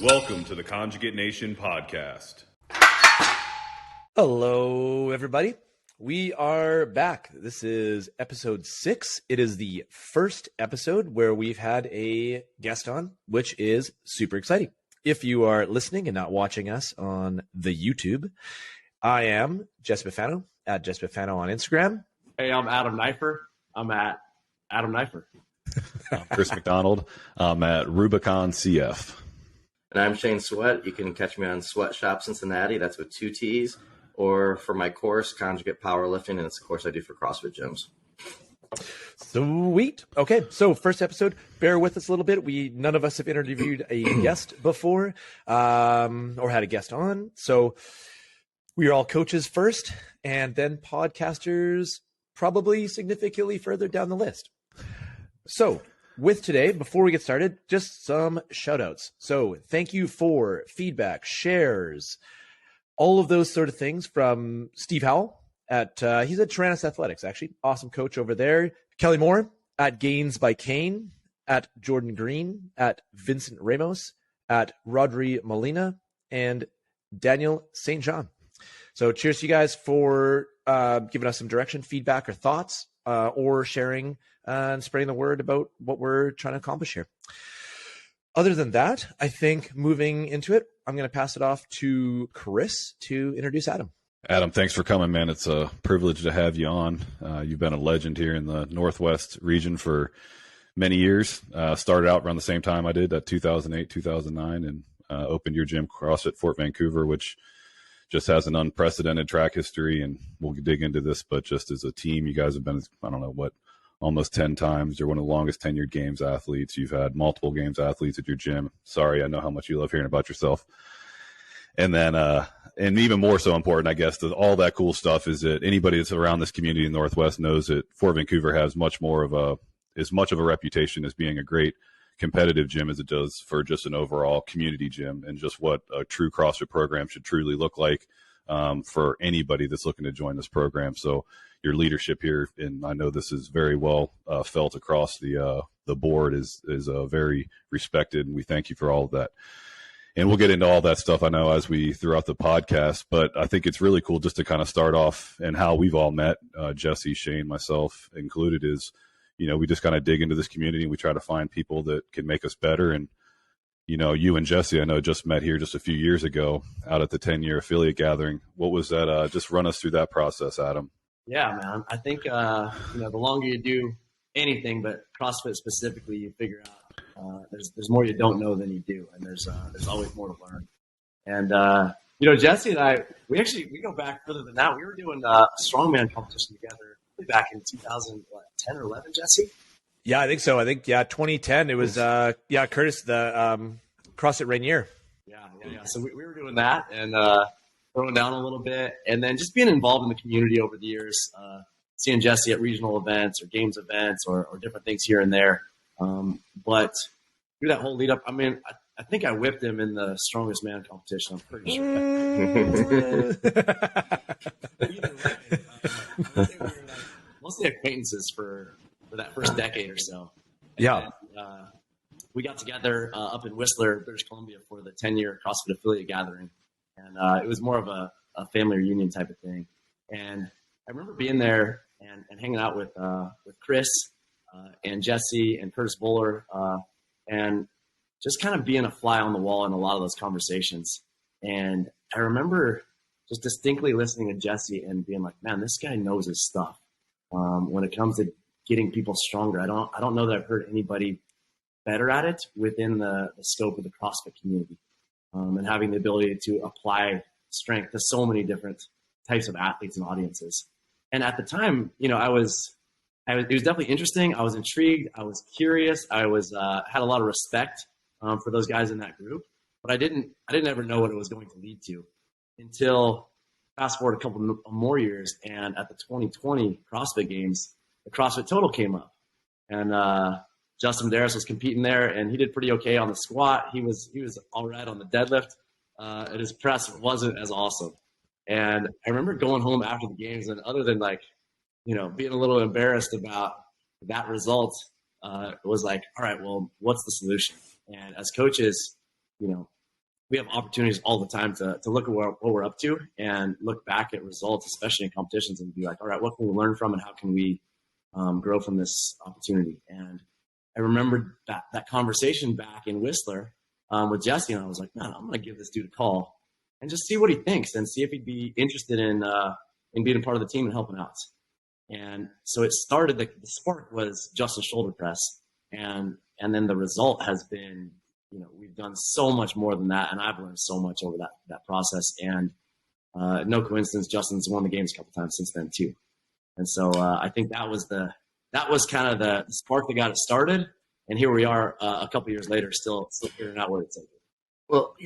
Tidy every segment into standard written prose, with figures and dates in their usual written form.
Welcome to the Conjugate Nation podcast. Hello, everybody. We are back. This is episode 6. It is the first episode where we've had a guest on, which is super exciting. If you are listening and not watching us on the YouTube, I am Jess Bifano at Jess Bifano on Instagram. Hey, I'm Adam Neiffer. I'm at Adam Neiffer. I'm Chris McDonald. I'm at Rubicon CF. And I'm Shane Sweat. You can catch me on Sweatshop Cincinnati. That's with 2 T's. Or for my course, Conjugate Powerlifting, and it's a course I do for CrossFit Gyms. Sweet. Okay, so first episode, bear with us a little bit. None of us have interviewed a guest before or had a guest on. So we are all coaches first and then podcasters probably significantly further down the list. So with today, before we get started, just some shout outs. So thank you for feedback, shares, all of those sort of things from Steve Howell he's at Tyrannus Athletics, actually. Awesome coach over there. Kelly Moore at Gains by Kane, at Jordan Green, at Vincent Ramos, at Rodri Molina, and Daniel St. John. So cheers to you guys for giving us some direction, feedback, or thoughts, or sharing and spreading the word about what we're trying to accomplish here. Other than that, I think moving into it, I'm going to pass it off to Chris to introduce Adam. Adam, thanks for coming, man. It's a privilege to have you on. You've been a legend here in the Northwest region for many years. Started out around the same time I did, at 2008, 2009, and opened your gym, CrossFit Fort Vancouver, which just has an unprecedented track history, and we'll dig into this, but just as a team, you guys have been, I don't know what, almost 10 times. You're one of the longest tenured games athletes. You've had multiple games athletes at your gym. Sorry, I know how much you love hearing about yourself. And then, and even more so important, I guess, that all that cool stuff is that anybody that's around this community in the Northwest knows that Fort Vancouver has as much of a reputation as being a great competitive gym as it does for just an overall community gym, and just what a true CrossFit program should truly look like for anybody that's looking to join this program. So your leadership here, and I know this is very well felt across the board, is very respected, and we thank you for all of that. And we'll get into all that stuff, I know, as we throughout the podcast, but I think it's really cool just to kind of start off and how we've all met, Jesse, Shane, myself included, is, you know, we just kind of dig into this community and we try to find people that can make us better. And, you know, you and Jesse, I know, just met here just a few years ago out at the 10-year affiliate gathering. What was that? Just run us through that process, Adam. Yeah, man. I think, the longer you do anything, but CrossFit specifically, you figure out there's more you don't know than you do. And there's always more to learn. And, Jesse and I, we go back further than that. We were doing a strongman competition together back in 2010 or 11, Jesse? Yeah, I think so. 2010. It was, Curtis, the CrossFit Rainier. Yeah. So we were doing that and throwing down a little bit, and then just being involved in the community over the years, seeing Jesse at regional events or games events or different things here and there. But through that whole lead up, I mean, I think I whipped him in the strongest man competition. I'm pretty sure. Mostly acquaintances for that first decade or so. Yeah. And, we got together up in Whistler, British Columbia, for the 10-year CrossFit affiliate gathering. And it was more of a family reunion type of thing. And I remember being there and hanging out with Chris and Jesse and Curtis Bowler, and just kind of being a fly on the wall in a lot of those conversations. And I remember just distinctly listening to Jesse and being like, man, this guy knows his stuff. When it comes to getting people stronger, I don't know that I've heard anybody better at it within the scope of the CrossFit community, and having the ability to apply strength to so many different types of athletes and audiences. And at the time, it was definitely interesting. I was intrigued. I was curious. I had a lot of respect for those guys in that group, but I didn't ever know what it was going to lead to until fast forward a couple more years. And at the 2020 CrossFit Games, the CrossFit Total came up, and Justin Medeiros was competing there, and he did pretty okay on the squat. He was all right on the deadlift, and his press wasn't as awesome. And I remember going home after the games, and other than being a little embarrassed about that result, it was like, all right, well, what's the solution? And as coaches, we have opportunities all the time to look at what we're up to and look back at results, especially in competitions, and be like, all right, what can we learn from and how can we grow from this opportunity? And I remembered that conversation back in Whistler with Jesse, and I was like, man, I'm going to give this dude a call and just see what he thinks and see if he'd be interested in being a part of the team and helping out. And so it started, the spark was Justin's shoulder press. And then the result has been, we've done so much more than that. And I've learned so much over that process. And no coincidence, Justin's won the games a couple times since then too. And so I think that was kind of the spark that got it started. And here we are a couple years later, still figuring out where to take it. Well,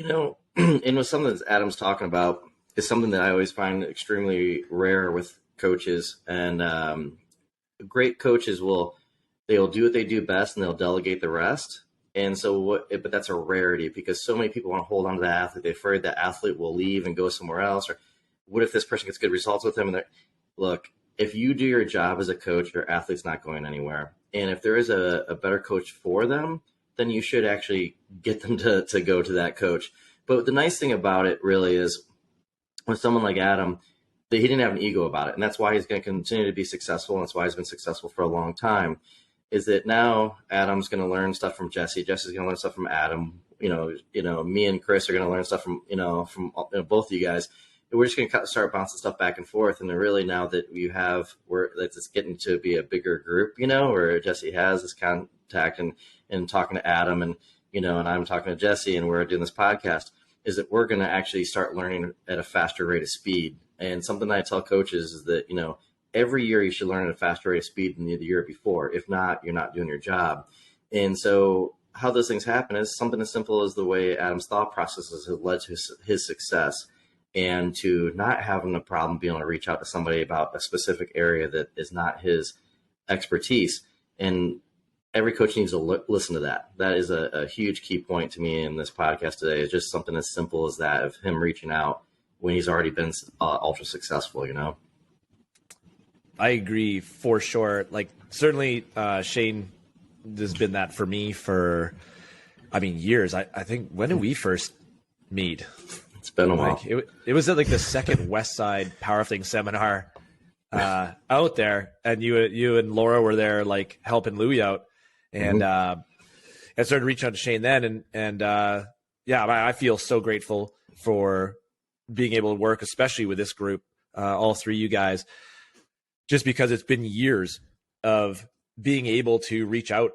and with something that Adam's talking about is something that I always find extremely rare with coaches. And great coaches they'll do what they do best and they'll delegate the rest. And so but that's a rarity because so many people want to hold on to the athlete. They're afraid that athlete will leave and go somewhere else. Or what if this person gets good results with them? And look, if you do your job as a coach, your athlete's not going anywhere. And if there is a better coach for them, then you should actually get them to go to that coach. But the nice thing about it really is with someone like Adam, that he didn't have an ego about it. And that's why he's going to continue to be successful. And that's why he's been successful for a long time, is that now Adam's going to learn stuff from Jesse. Jesse's going to learn stuff from Adam. Me and Chris are going to learn stuff from both of you guys. And we're just going to start bouncing stuff back and forth. And then really now that it's getting to be a bigger group, where Jesse has this contact and talking to Adam and I'm talking to Jesse and we're doing this podcast, is that we're going to actually start learning at a faster rate of speed. And something that I tell coaches is that, every year you should learn at a faster rate of speed than the year before. If not, you're not doing your job. And so how those things happen is something as simple as the way Adam's thought processes have led to his success, and to not having a problem being able to reach out to somebody about a specific area that is not his expertise. And every coach needs to listen to that. That is a huge key point to me in this podcast today. It's just something as simple as that, of him reaching out when he's already been ultra successful, I agree for sure. Like certainly Shane has been that for me for, years. I think, when did we first meet? It's been a while. It was at the second West Side powerlifting seminar out there, and you and Laura were there helping Louie out, and I started reaching out to Shane then, and I feel so grateful for being able to work, especially with this group, all three of you guys, just because it's been years of being able to reach out,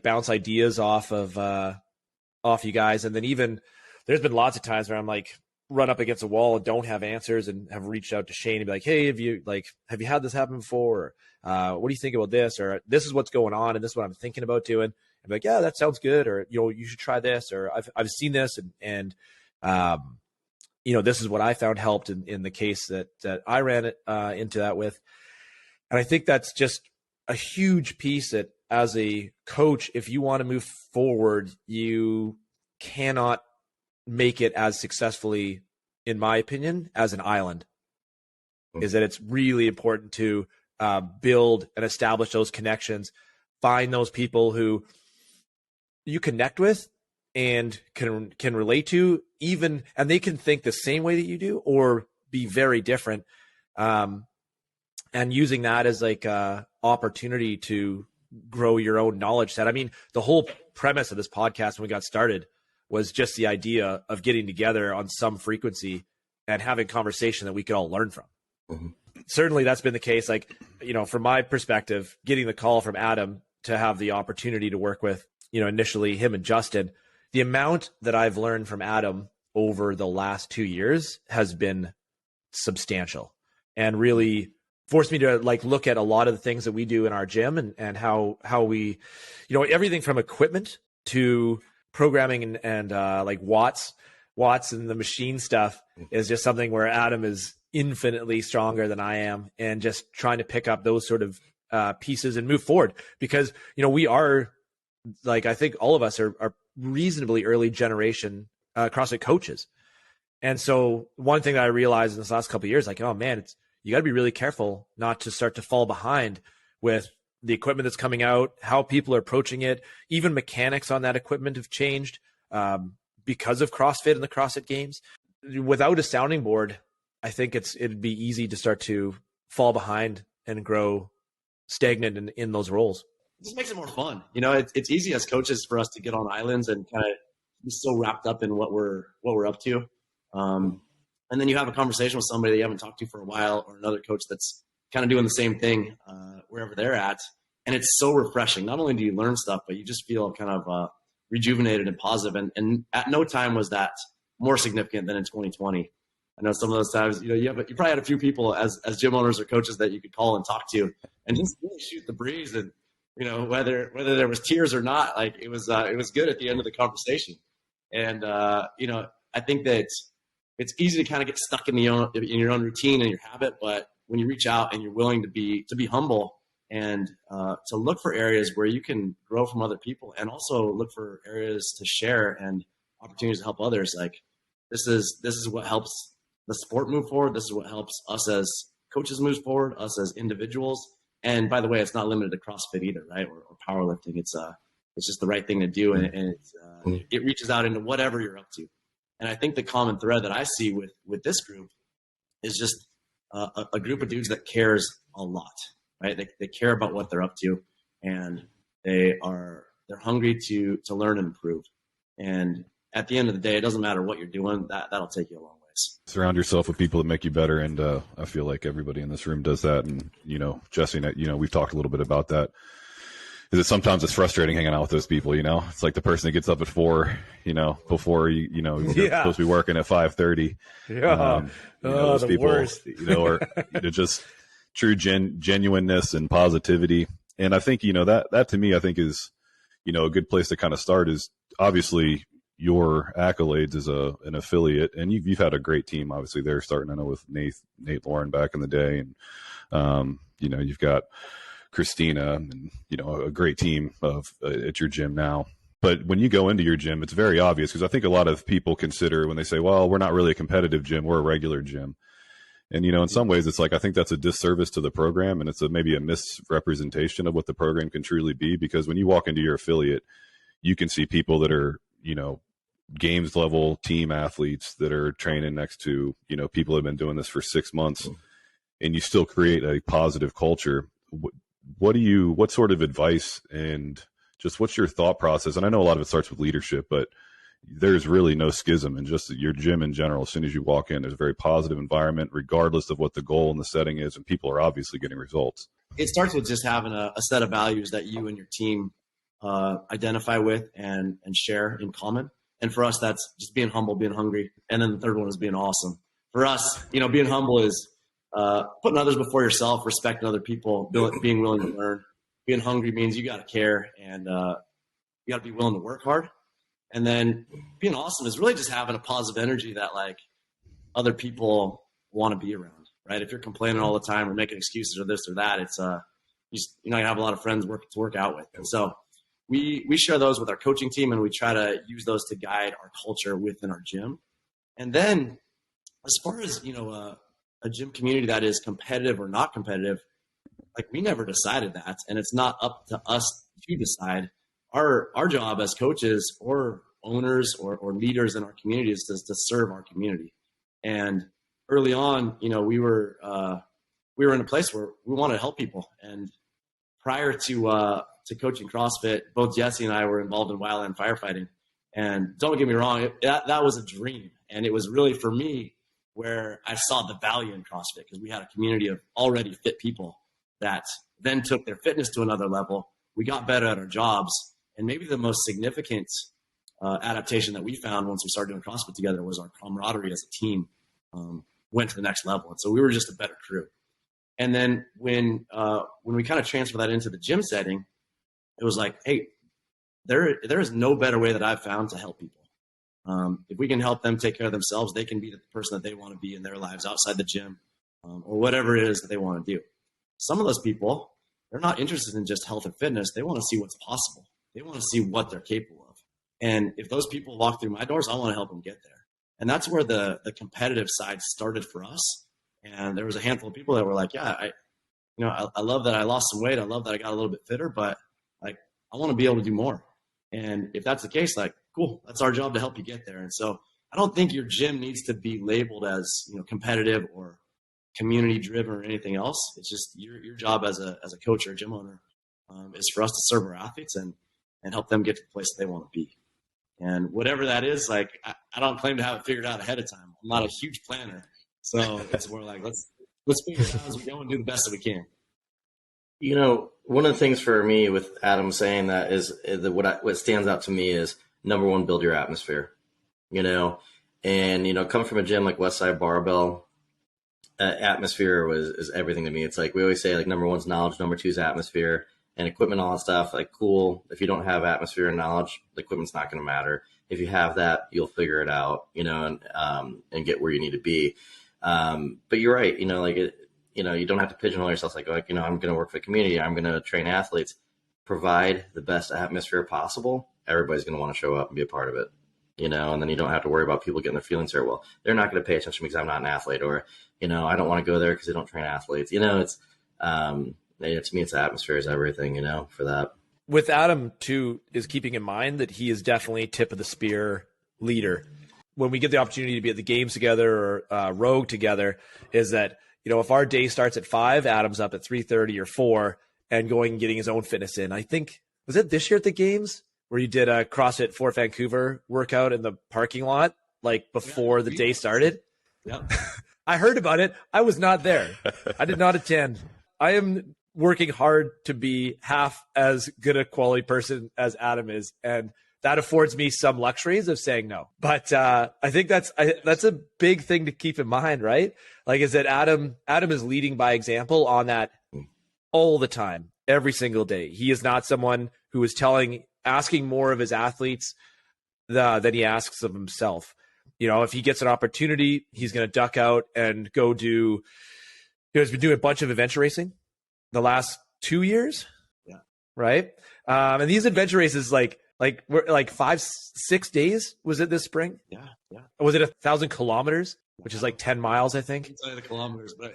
bounce ideas off you guys, and then even there's been lots of times where I'm run up against a wall and don't have answers, and have reached out to Shane and be like, hey, have you had this happen before? Or, what do you think about this? Or this is what's going on and this is what I'm thinking about doing. And be like, yeah, that sounds good. Or, you should try this, or I've seen this and this is what I found helped in the case that I ran into that with. And I think that's just a huge piece that as a coach, if you want to move forward, you cannot make it as successfully, in my opinion, as an island. Is that it's really important to build and establish those connections, find those people who you connect with and can relate to, even, and they can think the same way that you do or be very different, and using that as a opportunity to grow your own knowledge set. The whole premise of this podcast when we got started was just the idea of getting together on some frequency and having conversation that we could all learn from. Mm-hmm. Certainly that's been the case. From my perspective, getting the call from Adam to have the opportunity to work with, initially him and Justin, the amount that I've learned from Adam over the last 2 years has been substantial, and really forced me to like look at a lot of the things that we do in our gym and how we, you know, everything from equipment to programming and like watts and the machine stuff is just something where Adam is infinitely stronger than I am, and just trying to pick up those sort of pieces and move forward, because, you know, we are like, I think all of us are reasonably early generation CrossFit coaches. And so one thing that I realized in this last couple of years, like, oh man, you got to be really careful not to start to fall behind with the equipment that's coming out, how people are approaching it. Even mechanics on that equipment have changed. because of CrossFit and the CrossFit Games. Without a sounding board, I think it'd be easy to start to fall behind and grow stagnant in those roles. It just makes it more fun. You know, it's easy as coaches for us to get on islands and kind of be so wrapped up in what we're up to. And then you have a conversation with somebody that you haven't talked to for a while, or another coach that's kind of doing the same thing wherever they're at. And it's so refreshing. Not only do you learn stuff, but you just feel kind of rejuvenated and positive. And at no time was that more significant than in 2020. I know some of those times, you probably had a few people as gym owners or coaches that you could call and talk to and just really shoot the breeze. And, whether there was tears or not, like it was good at the end of the conversation. And, I think that it's easy to kind of get stuck in your own routine and your habit. But when you reach out and you're willing to be humble and to look for areas where you can grow from other people, and also look for areas to share and opportunities to help others, like this is what helps the sport move forward. This is what helps us as coaches move forward, us as individuals. And by the way, it's not limited to CrossFit either, right? Or powerlifting. It's just the right thing to do, and it reaches out into whatever you're up to. And I think the common thread that I see with this group is just a group of dudes that cares a lot, right? They care about what they're up to, and they're hungry to learn and improve. And at the end of the day, it doesn't matter what you're doing. That'll take you a long ways. Surround yourself with people that make you better. And I feel like everybody in this room does that. And, Jesse, we've talked a little bit about that. Is that sometimes it's frustrating hanging out with those people, It's like the person that gets up at 4, before you're supposed to be working at 5:30. Yeah. Those the people, worst. or just true genuineness and positivity. And I think, that to me, I think is, a good place to kind of start is obviously your accolades as an affiliate. And you've had a great team, obviously, there starting, I know, with Nate Lauren back in the day. And, you've got Christina and, a great team at your gym now. But when you go into your gym, it's very obvious, because I think a lot of people consider when they say, well, we're not really a competitive gym, we're a regular gym. And, in some ways it's like, I think that's a disservice to the program, and it's maybe a misrepresentation of what the program can truly be, because when you walk into your affiliate, you can see people that are, games level team athletes that are training next to, people that have been doing this for 6 months, and you still create a positive culture. What sort of advice and just what's your thought process? And I know a lot of it starts with leadership, but there's really no schism in just your gym in general. As soon as you walk in, there's a very positive environment, regardless of what the goal and the setting is, and people are obviously getting results. It starts with just having a set of values that you and your team identify with and share in common. And for us, that's just being humble, being hungry. And then the third one is being awesome. For us, being humble is putting others before yourself, respecting other people, being willing to learn. Being hungry means you got to care, and you got to be willing to work hard. And then being awesome is really just having a positive energy that like other people want to be around, right? If you're complaining all the time or making excuses or this or that, it's you're not gonna have a lot of friends to work out with. And so we share those with our coaching team, and we try to use those to guide our culture within our gym. And then as far as a gym community that is competitive or not competitive, like we never decided that, and it's not up to us to decide. Our job as coaches or owners or leaders in our community is to serve our community. And early on, we were in a place where we wanted to help people. And prior to coaching CrossFit, both Jesse and I were involved in wildland firefighting. And don't get me wrong, that was a dream. And it was really, for me, where I saw the value in CrossFit, because we had a community of already fit people that then took their fitness to another level. We got better at our jobs. And maybe the most significant adaptation that we found once we started doing CrossFit together was our camaraderie as a team went to the next level. And so we were just a better crew. And then when we kind of transfer that into the gym setting, it was like, hey, there is no better way that I've found to help people. If we can help them take care of themselves, they can be the person that they want to be in their lives outside the gym, or whatever it is that they want to do. Some of those people, they're not interested in just health and fitness. They want to see what's possible. They want to see what they're capable of. And if those people walk through my doors, I want to help them get there. And that's where the competitive side started for us. And there was a handful of people that were like, yeah, I love that I lost some weight. I love that I got a little bit fitter, but like, I want to be able to do more. And if that's the case, like, cool. That's our job to help you get there. And so I don't think your gym needs to be labeled as, competitive or community driven or anything else. It's just your job as a coach or a gym owner is for us to serve our athletes and help them get to the place that they want to be. And whatever that is, like, I don't claim to have it figured out ahead of time. I'm not a huge planner. So it's more like, let's figure it out as we go and do the best that we can. One of the things for me with Adam saying that is what stands out to me is, number one, build your atmosphere, and, come from a gym like Westside Barbell, atmosphere is everything to me. It's like, we always say, like, number one's knowledge, number two is atmosphere, and equipment, all that stuff. Like, cool. If you don't have atmosphere and knowledge, the equipment's not going to matter. If you have that, you'll figure it out, and get where you need to be. But you're right. You don't have to pigeonhole yourself like, I'm going to work for the community. I'm going to train athletes. Provide the best atmosphere possible. Everybody's going to want to show up and be a part of it, and then you don't have to worry about people getting their feelings hurt. Well, they're not going to pay attention because I'm not an athlete, or, I don't want to go there because they don't train athletes. It's, to me, it's atmosphere is everything, for that. With Adam too, is keeping in mind that he is definitely tip of the spear leader. When we get the opportunity to be at the games together or Rogue together, is that, if our day starts at 5, Adam's up at 3:30 or 4 and going and getting his own fitness in. I think, was it this year at the games where you did a CrossFit Fort Vancouver workout in the parking lot, like before the day started? Yeah. I heard about it. I was not there. I did not attend. I am working hard to be half as good a quality person as Adam is, and that affords me some luxuries of saying no. But I think that's a big thing to keep in mind, right? Like, is that Adam is leading by example on that all the time, every single day. He is not someone who is asking more of his athletes than he asks of himself. If he gets an opportunity, he's going to duck out and go do. He's been doing a bunch of adventure racing the last 2 years. Yeah. Right. And these adventure races, like we're like 5-6 days. Was it this spring? Yeah. Yeah. Was it 1,000 kilometers, which is like 10 miles, I think? I can tell you the kilometers, but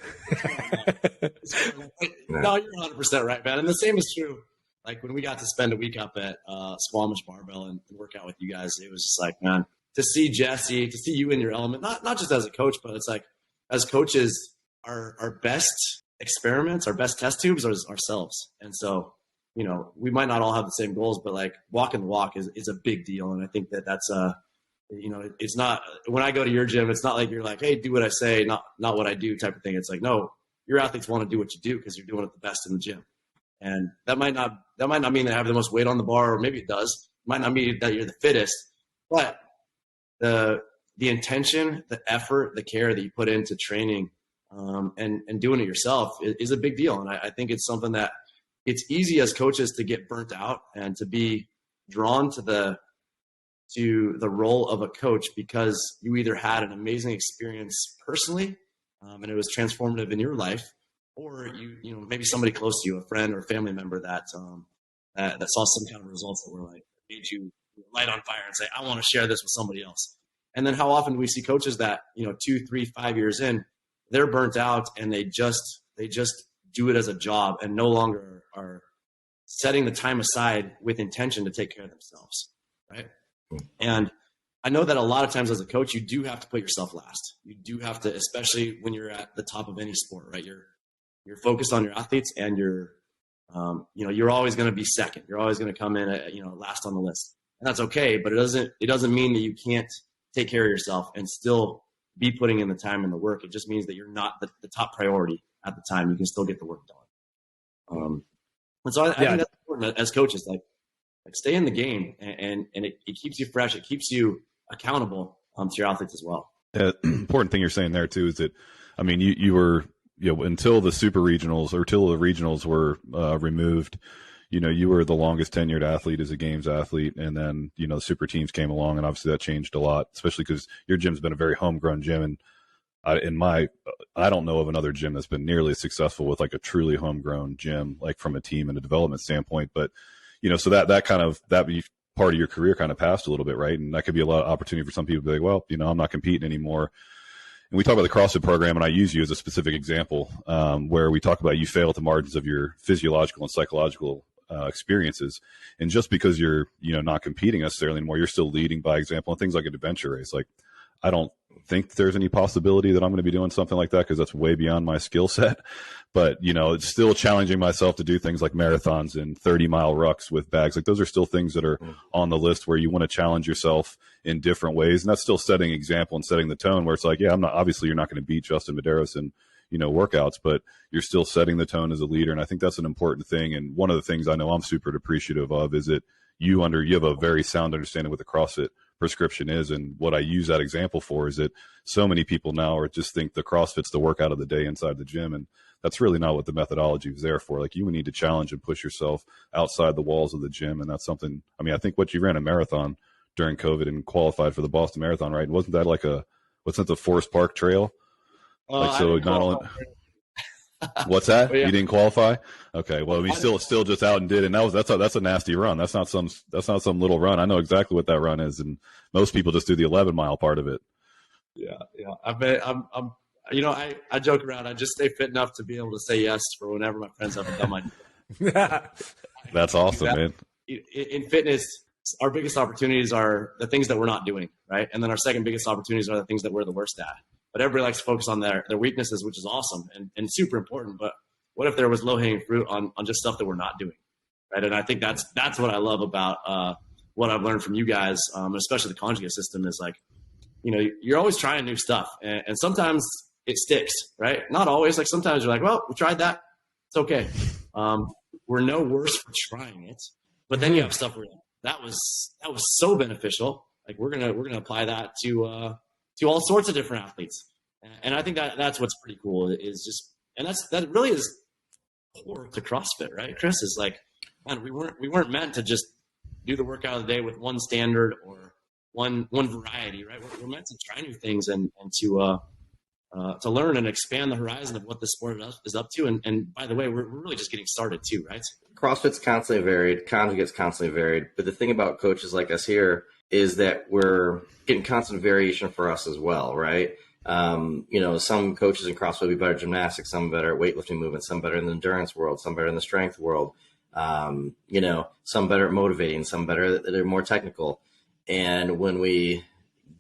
no, you're 100% right, man. And the same is true. Like, when we got to spend a week up at Squamish Barbell and work out with you guys, it was just like, man, to see Jesse, to see you in your element, not just as a coach, but it's like, as coaches, our best experiments, our best test tubes are ourselves. And so, we might not all have the same goals, but like, walking the walk is a big deal. And I think that's it's not, when I go to your gym, it's not like you're like, hey, do what I say, not what I do type of thing. It's like, no, your athletes want to do what you do because you're doing it the best in the gym. And that might not mean they have the most weight on the bar, or maybe it does. It might not mean that you're the fittest, but the intention, the effort, the care that you put into training and doing it yourself is a big deal. And I think it's something that it's easy as coaches to get burnt out and to be drawn to the role of a coach because you either had an amazing experience personally and it was transformative in your life, or maybe somebody close to you, a friend or a family member that saw some kind of results that were like, made you light on fire and say, I want to share this with somebody else. And then how often do we see coaches that, 2, 3, 5 years in, they're burnt out and they just do it as a job and no longer are setting the time aside with intention to take care of themselves. Right. And I know that a lot of times as a coach, you do have to put yourself last. You do have to, especially when you're at the top of any sport, right? You're focused on your athletes and you're always going to be second. You're always going to come in at, last on the list, and that's okay. But it doesn't mean that you can't take care of yourself and still be putting in the time and the work. It just means that you're not the top priority at the time. You can still get the work done. And so I think that's important as coaches, like stay in the game and it keeps you fresh. It keeps you accountable to your athletes as well. Important thing you're saying there too is that, I mean, you were, until the super regionals or till the regionals were removed, you were the longest tenured athlete as a games athlete. And then, the super teams came along and obviously that changed a lot, especially because your gym's been a very homegrown gym. And I don't know of another gym that's been nearly as successful with like a truly homegrown gym, like from a team and a development standpoint. But, so that part of your career kind of passed a little bit, right? And that could be a lot of opportunity for some people to be like, well, I'm not competing anymore. And we talk about the CrossFit program, and I use you as a specific example where we talk about you fail at the margins of your physiological and psychological experiences. And just because you're, not competing necessarily anymore, you're still leading by example and things like an adventure race. Like, I don't think there's any possibility that I'm going to be doing something like that because that's way beyond my skill set. But, it's still challenging myself to do things like marathons and 30-mile rucks with bags. Like, those are still things that are on the list where you want to challenge yourself in different ways. And that's still setting example and setting the tone where it's like, yeah, obviously you're not going to beat Justin Medeiros in, workouts, but you're still setting the tone as a leader. And I think that's an important thing. And one of the things I know I'm super appreciative of is that you have a very sound understanding what the CrossFit prescription is. And what I use that example for is that so many people now are just think the CrossFit's the workout of the day inside the gym. And that's really not what the methodology is there for. Like, you need to challenge and push yourself outside the walls of the gym. And that's something, I think what you ran a marathon during COVID and qualified for the Boston Marathon, right? Wasn't that wasn't the Forest Park Trail? What's that? Yeah. You didn't qualify? Okay. Well, we still just out and did it. And that's a nasty run. That's not some little run. I know exactly what that run is. And most people just do the 11-mile part of it. Yeah. I joke around. I just stay fit enough to be able to say yes for whenever my friends haven't done my. That's awesome, man. In fitness, our biggest opportunities are the things that we're not doing, right? And then our second biggest opportunities are the things that we're the worst at. But everybody likes to focus on their weaknesses, which is awesome and super important. But what if there was low-hanging fruit on just stuff that we're not doing, right? And I think that's what I love about what I've learned from you guys, especially the Conjugate system, is like, you're always trying new stuff. And sometimes it sticks, right? Not always. Like, sometimes you're like, well, we tried that. It's okay. We're no worse for trying it. But then you have stuff where that was so beneficial. Like, we're gonna apply that to all sorts of different athletes. And I think that's what's pretty cool is just, and that really is core to CrossFit, right? Chris, is like, man, we weren't meant to just do the workout of the day with one standard or one variety, right? We're meant to try new things and to learn and expand the horizon of what the sport is up to. And by the way, we're really just getting started too, right? CrossFit's constantly varied. Conjugate's constantly varied. But the thing about coaches like us here is that we're getting constant variation for us as well, right? Some coaches in CrossFit will be better at gymnastics, some better at weightlifting movements, some better in the endurance world, some better in the strength world, some better at motivating, some better, they're more technical. And when we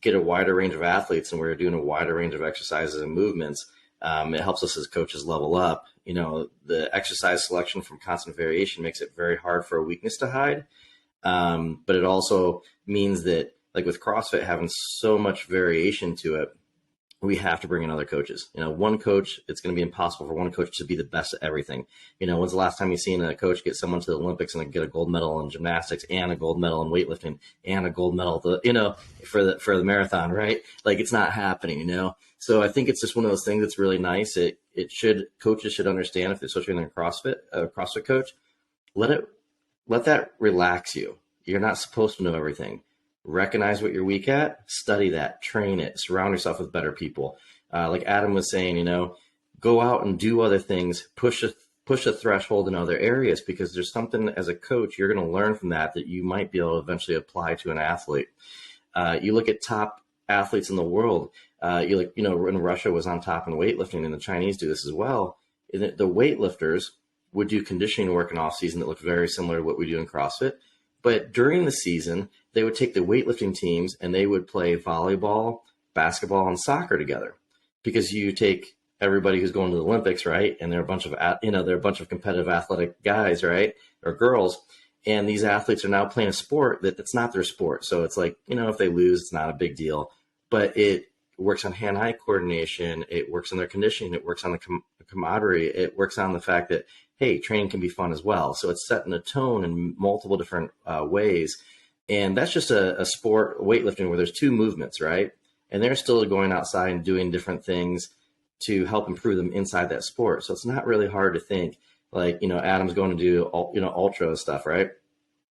get a wider range of athletes and we're doing a wider range of exercises and movements, it helps us as coaches level up. The exercise selection from constant variation makes it very hard for a weakness to hide. But it also means that, like with CrossFit having so much variation to it, we have to bring in other coaches. One coach, it's going to be impossible for one coach to be the best at everything. When's the last time you've seen a coach get someone to the Olympics and get a gold medal in gymnastics and a gold medal in weightlifting and a gold medal, for the marathon, right? Like, it's not happening, So I think it's just one of those things that's really nice. Coaches should understand, if especially in a CrossFit coach, let that relax you. You're not supposed to know everything. Recognize what you're weak at, study that, train it, surround yourself with better people. Like Adam was saying, go out and do other things, push a threshold in other areas, because there's something as a coach you're going to learn from that you might be able to eventually apply to an athlete. You look at top athletes in the world, when Russia was on top in weightlifting, and the Chinese do this as well. The weightlifters would do conditioning work in off season that looked very similar to what we do in CrossFit. But during the season, they would take the weightlifting teams and they would play volleyball, basketball, and soccer together, because you take everybody who's going to the Olympics, right? And they're a bunch of competitive athletic guys, right? Or girls. And these athletes are now playing a sport that's not their sport. So it's like, if they lose, it's not a big deal, but it works on hand-eye coordination. It works on their conditioning. It works on the camaraderie. It works on the fact that, hey, training can be fun as well. So it's setting a tone in multiple different ways. And that's just a sport, weightlifting, where there's two movements, right? And they're still going outside and doing different things to help improve them inside that sport. So it's not really hard to think, like, Adam's going to do, ultra stuff, right?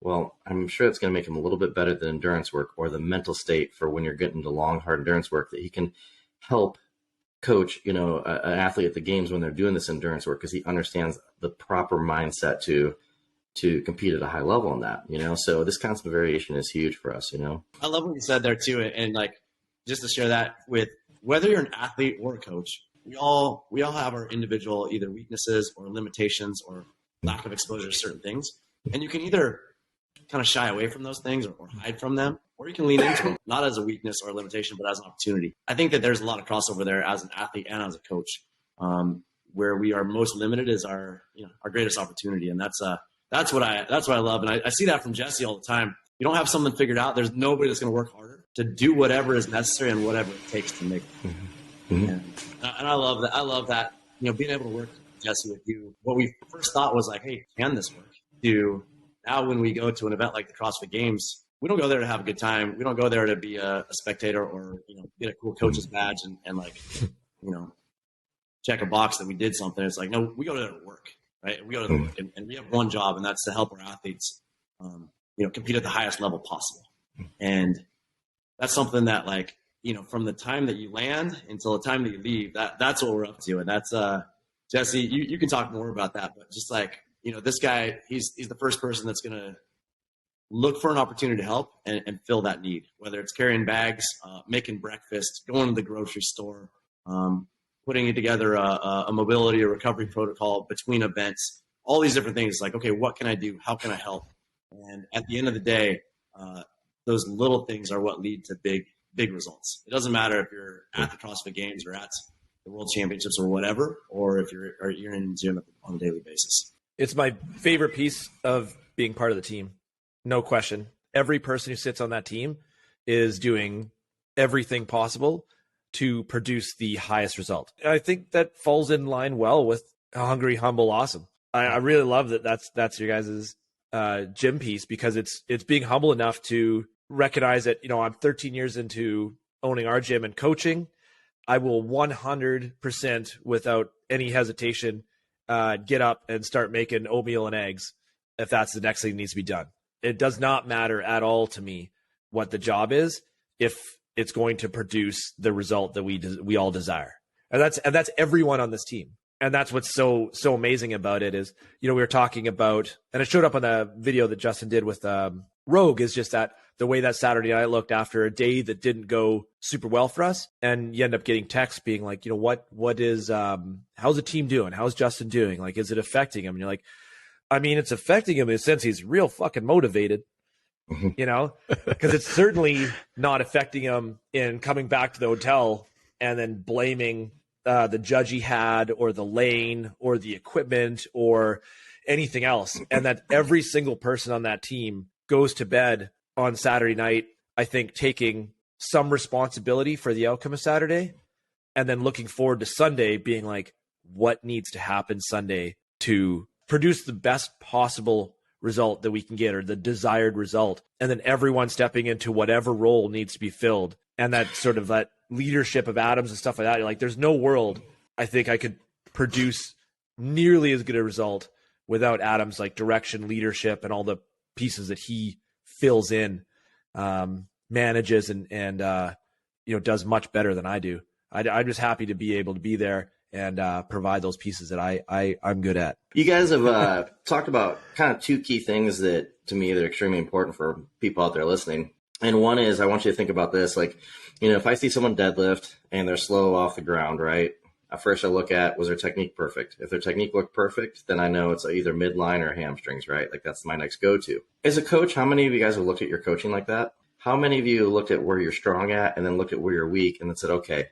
Well, I'm sure it's going to make him a little bit better than endurance work, or the mental state for when you're getting into long, hard endurance work, that he can help coach, an athlete at the games when they're doing this endurance work, because he understands the proper mindset to compete at a high level in that, so this constant variation is huge for us, I love what you said there too. And like, just to share that with, whether you're an athlete or a coach, we all have our individual either weaknesses or limitations or lack of exposure to certain things. And you can either kind of shy away from those things or hide from them, or you can lean into them, not as a weakness or a limitation, but as an opportunity. I think that there's a lot of crossover there as an athlete and as a coach. Where we are most limited is our greatest opportunity. And that's what I love. And I see that from Jesse all the time. You don't have something figured out. There's nobody that's going to work harder to do whatever is necessary and whatever it takes to make it. Mm-hmm. And I love that. I love that, being able to work, Jesse, with you. What we first thought was like, hey, can this work? Now when we go to an event like the CrossFit Games, we don't go there to have a good time. We don't go there to be a spectator or, get a cool coach's badge and like, check a box that we did something. It's like, no, we go there to work, right? We go to the work and we have one job, and that's to help our athletes, compete at the highest level possible. And that's something that, like, from the time that you land until the time that you leave, that's what we're up to. And that's, Jesse, you can talk more about that, but just like, this guy, he's the first person that's going to look for an opportunity to help and fill that need, whether it's carrying bags, making breakfast, going to the grocery store, putting together a mobility or recovery protocol between events, all these different things. Like, okay, what can I do? How can I help? And at the end of the day, those little things are what lead to big results. It doesn't matter if you're at the CrossFit Games or at the World Championships or whatever, or if you're in the gym on a daily basis. It's my favorite piece of being part of the team. No question. Every person who sits on that team is doing everything possible to produce the highest result. I think that falls in line well with Hungry, Humble, Awesome. I really love that that's your guys' gym piece, because it's being humble enough to recognize that, I'm 13 years into owning our gym and coaching. I will 100% without any hesitation get up and start making oatmeal and eggs if that's the next thing that needs to be done. It does not matter at all to me what the job is if it's going to produce the result that we all desire. And that's everyone on this team. And that's what's so amazing about it is, we were talking about, and it showed up on the video that Justin did with Rogue, is just that the way that Saturday night looked after a day that didn't go super well for us. And you end up getting texts being like, what is, how's the team doing? How's Justin doing? Like, is it affecting him? And you're like, I mean, it's affecting him in the sense he's real fucking motivated, because it's certainly not affecting him in coming back to the hotel and then blaming the judge he had or the lane or the equipment or anything else. And that every single person on that team goes to bed on Saturday night, I think, taking some responsibility for the outcome of Saturday, and then looking forward to Sunday being like, what needs to happen Sunday to produce the best possible result that we can get, or the desired result. And then everyone stepping into whatever role needs to be filled. And that sort of that leadership of Adams and stuff like that. You're like, there's no world I think I could produce nearly as good a result without Adams' like direction, leadership, and all the pieces that he fills in, manages and does much better than I do. I'm just happy to be able to be there and provide those pieces that I'm good at. You guys have talked about kind of two key things that, to me, they're extremely important for people out there listening. And one is, I want you to think about this. Like, if I see someone deadlift and they're slow off the ground, right? At first I look at, was their technique perfect? If their technique looked perfect, then I know it's either midline or hamstrings, right? Like, that's my next go-to. As a coach, how many of you guys have looked at your coaching like that? How many of you looked at where you're strong at and then looked at where you're weak and then said, okay,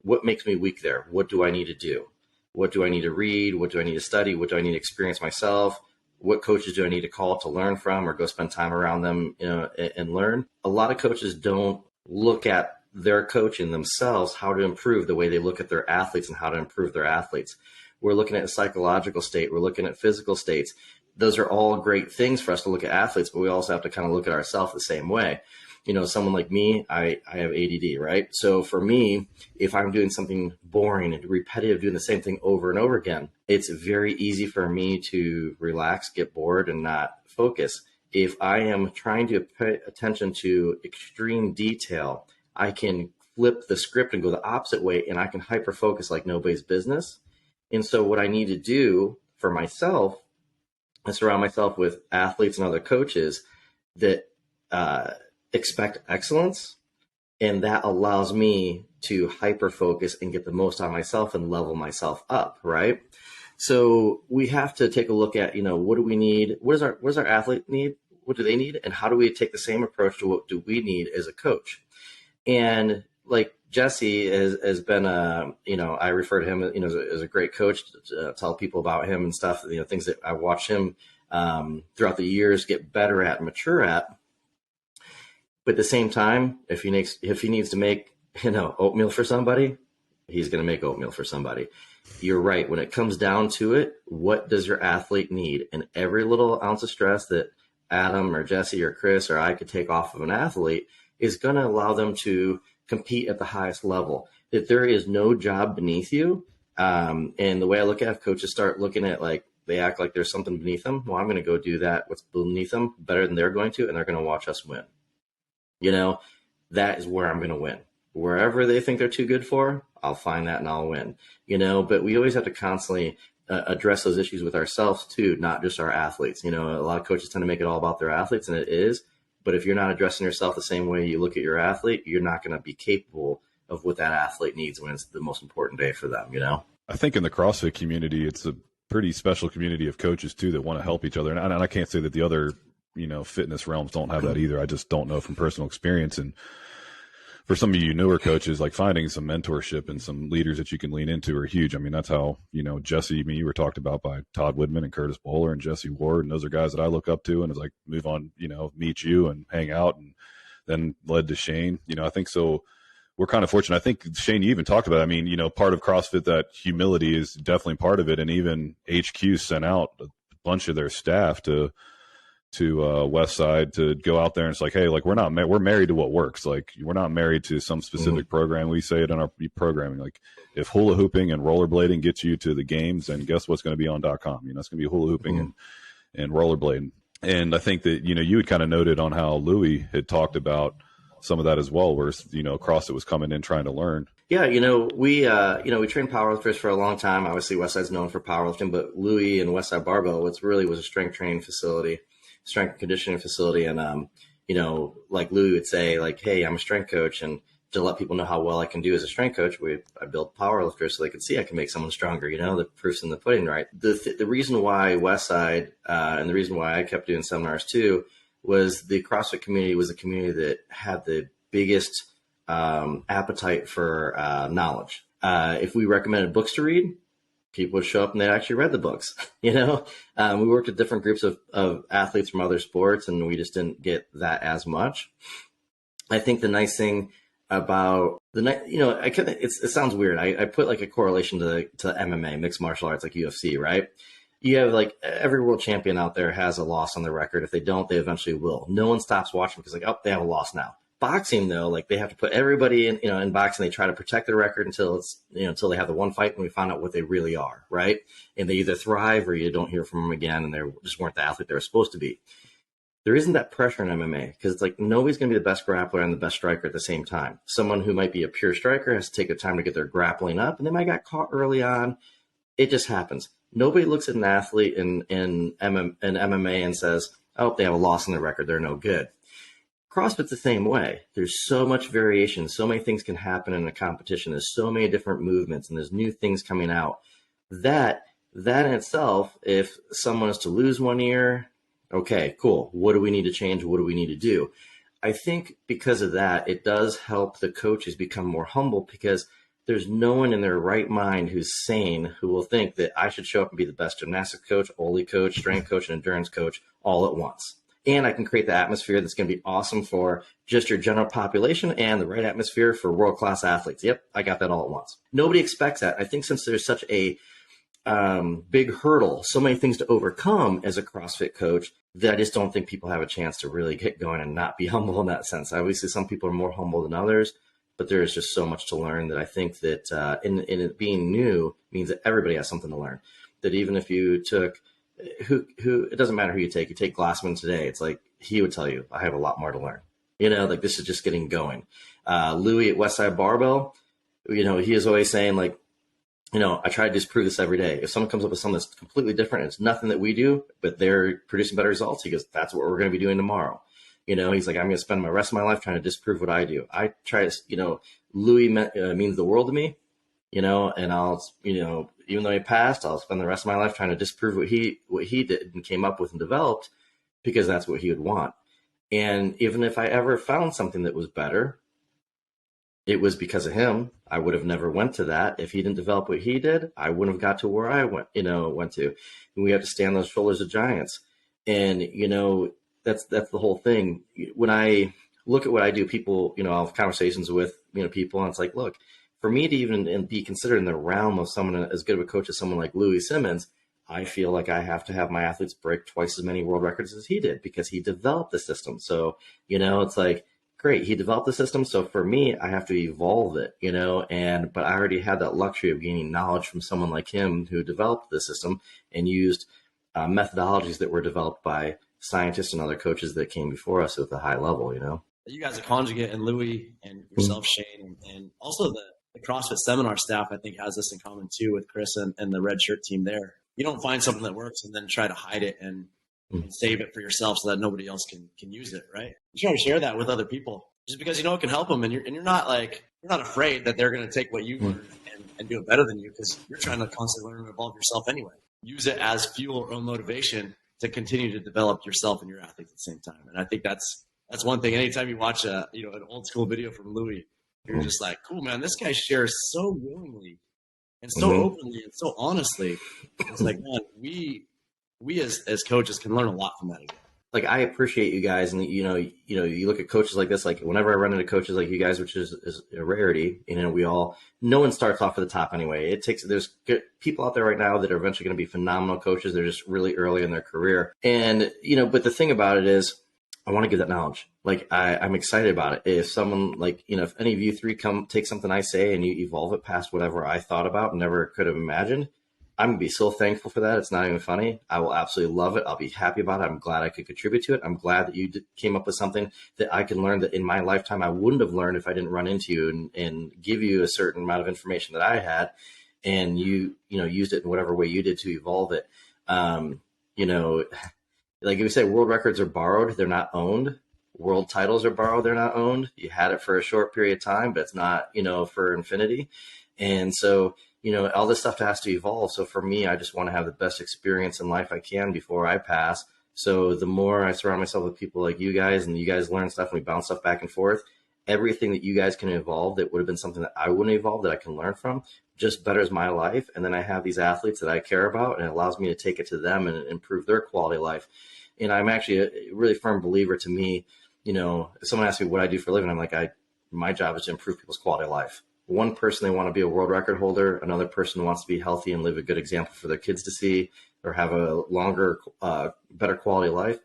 what makes me weak there? What do I need to do? What do I need to read? What do I need to study? What do I need to experience myself? What coaches do I need to call to learn from, or go spend time around them, and learn? A lot of coaches don't look at their coaching themselves, how to improve the way they look at their athletes and how to improve their athletes. We're looking at a psychological state. We're looking at physical states. Those are all great things for us to look at athletes, but we also have to kind of look at ourselves the same way. Someone like me, I have ADD, right? So for me, if I'm doing something boring and repetitive, doing the same thing over and over again, it's very easy for me to relax, get bored, and not focus. If I am trying to pay attention to extreme detail, I can flip the script and go the opposite way, and I can hyper-focus like nobody's business. And so what I need to do for myself is surround myself with athletes and other coaches that expect excellence, and that allows me to hyper focus and get the most out of myself and level myself up, right? So we have to take a look at, what do we need? What does our athlete need? What do they need? And how do we take the same approach to what do we need as a coach? And like Jesse has been, I refer to him, as a great coach to tell people about him and stuff, things that I watched him throughout the years get better at and mature at. But at the same time, if he needs to make, oatmeal for somebody, he's going to make oatmeal for somebody. You're right. When it comes down to it, what does your athlete need? And every little ounce of stress that Adam or Jesse or Chris or I could take off of an athlete is going to allow them to compete at the highest level. That there is no job beneath you. And the way I look at it, coaches start looking at they act like there's something beneath them. Well, I'm going to go do what's beneath them better than they're going to, and they're going to watch us win. That is where I'm going to win. Wherever they think they're too good for, I'll find that and I'll win. But we always have to constantly address those issues with ourselves too, not just our athletes. A lot of coaches tend to make it all about their athletes, and it is. But if you're not addressing yourself the same way you look at your athlete, you're not going to be capable of what that athlete needs when it's the most important day for them. I think in the CrossFit community, it's a pretty special community of coaches too that want to help each other. And I can't say that the other, fitness realms don't have that either. I just don't know from personal experience. And for some of you newer coaches, finding some mentorship and some leaders that you can lean into are huge. I mean, that's how, Jesse, you were talked about by Todd Woodman and Curtis Bowler and Jesse Ward. And those are guys that I look up to, and it's move on, meet you and hang out, and then led to Shane. I think so. We're kind of fortunate. I think, Shane, you even talked about, part of CrossFit, that humility is definitely part of it. And even HQ sent out a bunch of their staff to Westside to go out there, and it's hey, we're married to what works. We're not married to some specific program. We say it in our programming. If hula hooping and rollerblading gets you to the games, then guess what's going to be on .com? It's going to be hula hooping and rollerblading. And I think that, you had kind of noted on how Louis had talked about some of that as well, where, CrossFit was coming in trying to learn. Yeah, we trained powerlifters for a long time. Obviously, Westside's known for powerlifting, but Louis and Westside Barbell, was a strength training facility, strength and conditioning facility. And, Louis would say, hey, I'm a strength coach. And to let people know how well I can do as a strength coach, I built powerlifters so they could see I can make someone stronger. The proof's in the pudding, right? The reason why Westside, and the reason why I kept doing seminars too, was the CrossFit community was a community that had the biggest appetite for knowledge. If we recommended books to read, people would show up and they actually read the books. We worked with different groups of athletes from other sports, and we just didn't get that as much. I think the nice thing about it sounds weird. I put a correlation to MMA, mixed martial arts, like UFC, right? You have every world champion out there has a loss on their record. If they don't, they eventually will. No one stops watching because they have a loss now. Boxing though, they have to put everybody in, in boxing, they try to protect their record until until they have the one fight and we find out what they really are. Right. And they either thrive or you don't hear from them again, and they just weren't the athlete they were supposed to be. There isn't that pressure in MMA because it's nobody's going to be the best grappler and the best striker at the same time. Someone who might be a pure striker has to take the time to get their grappling up, and they might get caught early on. It just happens. Nobody looks at an athlete in MMA and says, oh, they have a loss on their record, they're no good. CrossFit's the same way. There's so much variation. So many things can happen in a competition. There's so many different movements, and there's new things coming out. That in itself, if someone is to lose one year, okay, cool. What do we need to change? What do we need to do? I think because of that, it does help the coaches become more humble, because there's no one in their right mind who's sane who will think that I should show up and be the best gymnastics coach, Oli coach, strength coach, and endurance coach all at once. And I can create the atmosphere that's going to be awesome for just your general population and the right atmosphere for world-class athletes. Yep, I got that all at once. Nobody expects that. I think since there's such a big hurdle, so many things to overcome as a CrossFit coach, that I just don't think people have a chance to really get going and not be humble in that sense. Obviously, some people are more humble than others, but there is just so much to learn that I think that in it being new means that everybody has something to learn. That even if you took who it doesn't matter who you take Glassman today, it's he would tell you, I have a lot more to learn. This is just getting going. Louis at Westside Barbell, he is always saying I try to disprove this every day. If someone comes up with something that's completely different, it's nothing that we do, but they're producing better results, he goes, that's what we're going to be doing tomorrow. He's like, I'm going to spend the rest of my life trying to disprove what I do. I try to, Louis means the world to me, and I'll, even though he passed, I'll spend the rest of my life trying to disprove what he did and came up with and developed, because that's what he would want. And even if I ever found something that was better, it was because of him. I would have never went to that. If he didn't develop what he did, I wouldn't have got to where I went to. And we have to stand on those shoulders of giants. And, that's the whole thing. When I look at what I do, people, I'll have conversations with, people, and it's like, look, for me to even be considered in the realm of someone as good of a coach as someone like Louis Simmons, I feel like I have to have my athletes break twice as many world records as he did, because he developed the system. So, it's like, great, he developed the system. So for me, I have to evolve it, but I already had that luxury of gaining knowledge from someone like him who developed the system and used methodologies that were developed by scientists and other coaches that came before us at a high level, You guys at Conjugate and Louis and yourself, Shane, and also the CrossFit seminar staff, I think, has this in common too with Chris and the red shirt team there. You don't find something that works and then try to hide it and save it for yourself so that nobody else can use it, right? You try to share that with other people just because it can help them, and you're not afraid that they're going to take what you learned and do it better than you, because you're trying to constantly learn and evolve yourself anyway. Use it as fuel or motivation to continue to develop yourself and your athletes at the same time. And I think that's one thing. Anytime you watch an old school video from Louis, you're just like, cool, man, this guy shares so willingly and so openly and so honestly. It's like, man, we as coaches can learn a lot from that again. Like, I appreciate you guys, and you look at coaches like this. Like, whenever I run into coaches like you guys, which is a rarity, no one starts off at the top anyway. There's good people out there right now that are eventually going to be phenomenal coaches. They're just really early in their career, and but the thing about it is, I want to give that knowledge. Like, I'm excited about it. If someone if any of you three take something I say and you evolve it past whatever I thought about and never could have imagined, I'm going to be so thankful for that. It's not even funny. I will absolutely love it. I'll be happy about it. I'm glad I could contribute to it. I'm glad that you came up with something that I can learn that in my lifetime I wouldn't have learned if I didn't run into you and give you a certain amount of information that I had, and you used it in whatever way you did to evolve it. Like we say, world records are borrowed. They're not owned. World titles are borrowed. They're not owned. You had it for a short period of time, but it's not, for infinity. And so, all this stuff has to evolve. So for me, I just want to have the best experience in life I can before I pass. So the more I surround myself with people like you guys, and you guys learn stuff and we bounce stuff back and forth, everything that you guys can evolve that would have been something that I wouldn't evolve that I can learn from just betters my life. And then I have these athletes that I care about, and it allows me to take it to them and improve their quality of life. And I'm actually a really firm believer. To me, if someone asks me what I do for a living, I'm like, my job is to improve people's quality of life. One person, they want to be a world record holder. Another person wants to be healthy and live a good example for their kids to see, or have a longer, better quality of life.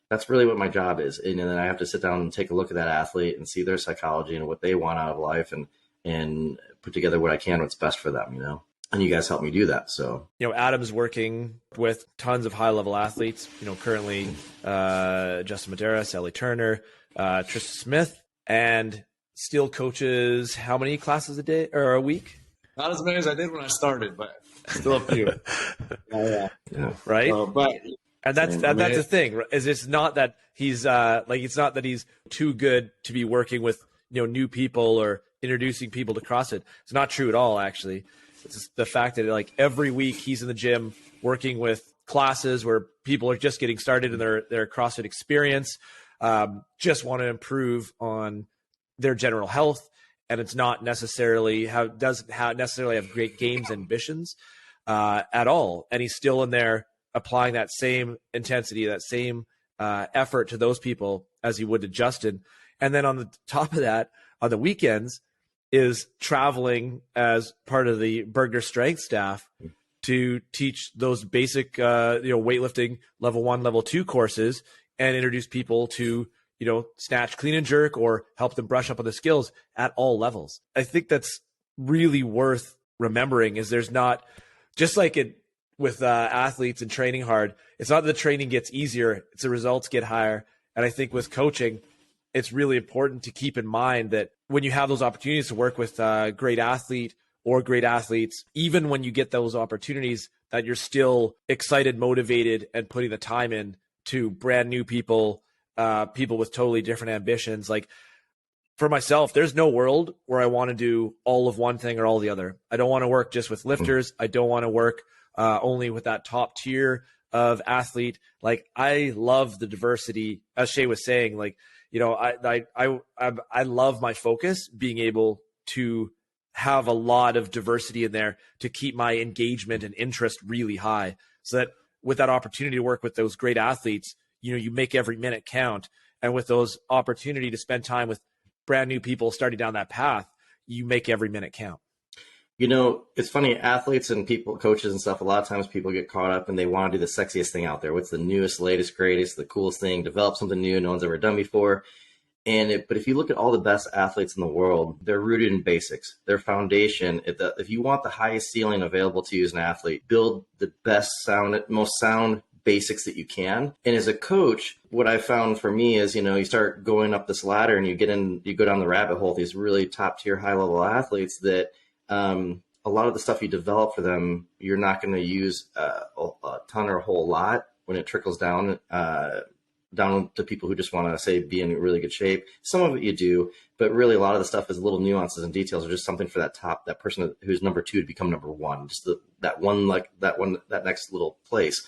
That's really what my job is. And then I have to sit down and take a look at that athlete and see their psychology and what they want out of life, and put together what I can, what's best for them, and you guys help me do that. So, Adam's working with tons of high level athletes, currently, Justin Medeiros, Ellie Turner, Trista Smith, and still coaches how many classes a day or a week? Not as many as I did when I started, but still a few. Yeah. Right. And that's the thing. Is it's not that he's it's not that he's too good to be working with new people or introducing people to CrossFit. It's not true at all. Actually, it's just the fact that every week he's in the gym working with classes where people are just getting started in their CrossFit experience, just want to improve on their general health, and it's not necessarily doesn't necessarily have great games ambitions at all. And he's still in there applying that same intensity, that same effort to those people as he would to Justin. And then on the top of that, on the weekends, is traveling as part of the Bergner strength staff to teach those basic weightlifting level 1, level 2 courses, and introduce people to snatch, clean, and jerk, or help them brush up on the skills at all levels. I think that's really worth remembering. Is there's not, just like it with athletes and training hard, it's not that the training gets easier, it's the results get higher. And I think with coaching, it's really important to keep in mind that when you have those opportunities to work with a great athlete or great athletes, even when you get those opportunities, that you're still excited, motivated, and putting the time in to brand new people, people with totally different ambitions. Like, for myself, there's no world where I want to do all of one thing or all the other. I don't want to work just with lifters. I don't want to work only with that top tier of athlete. Like, I love the diversity, as Shay was saying. Like, you know, I love my focus being able to have a lot of diversity in there to keep my engagement and interest really high, so that with that opportunity to work with those great athletes, you know, you make every minute count. And with those opportunity to spend time with brand new people starting down that path, you make every minute count. You know, it's funny, athletes and people, coaches and stuff, a lot of times people get caught up and they want to do the sexiest thing out there. What's the newest, latest, greatest, the coolest thing, develop something new no one's ever done before. But if you look at all the best athletes in the world, they're rooted in basics. Their foundation, if you want the highest ceiling available to you as an athlete, build the best most sound basics that you can. And as a coach, what I found for me is, you know, you start going up this ladder and you go down the rabbit hole, these really top tier, high level athletes that a lot of the stuff you develop for them, you're not going to use a ton or a whole lot when it trickles down to people who just want to, say, be in really good shape. Some of it you do, but really a lot of the stuff is little nuances and details, or just something for that person who's number two to become number one, just that next little place.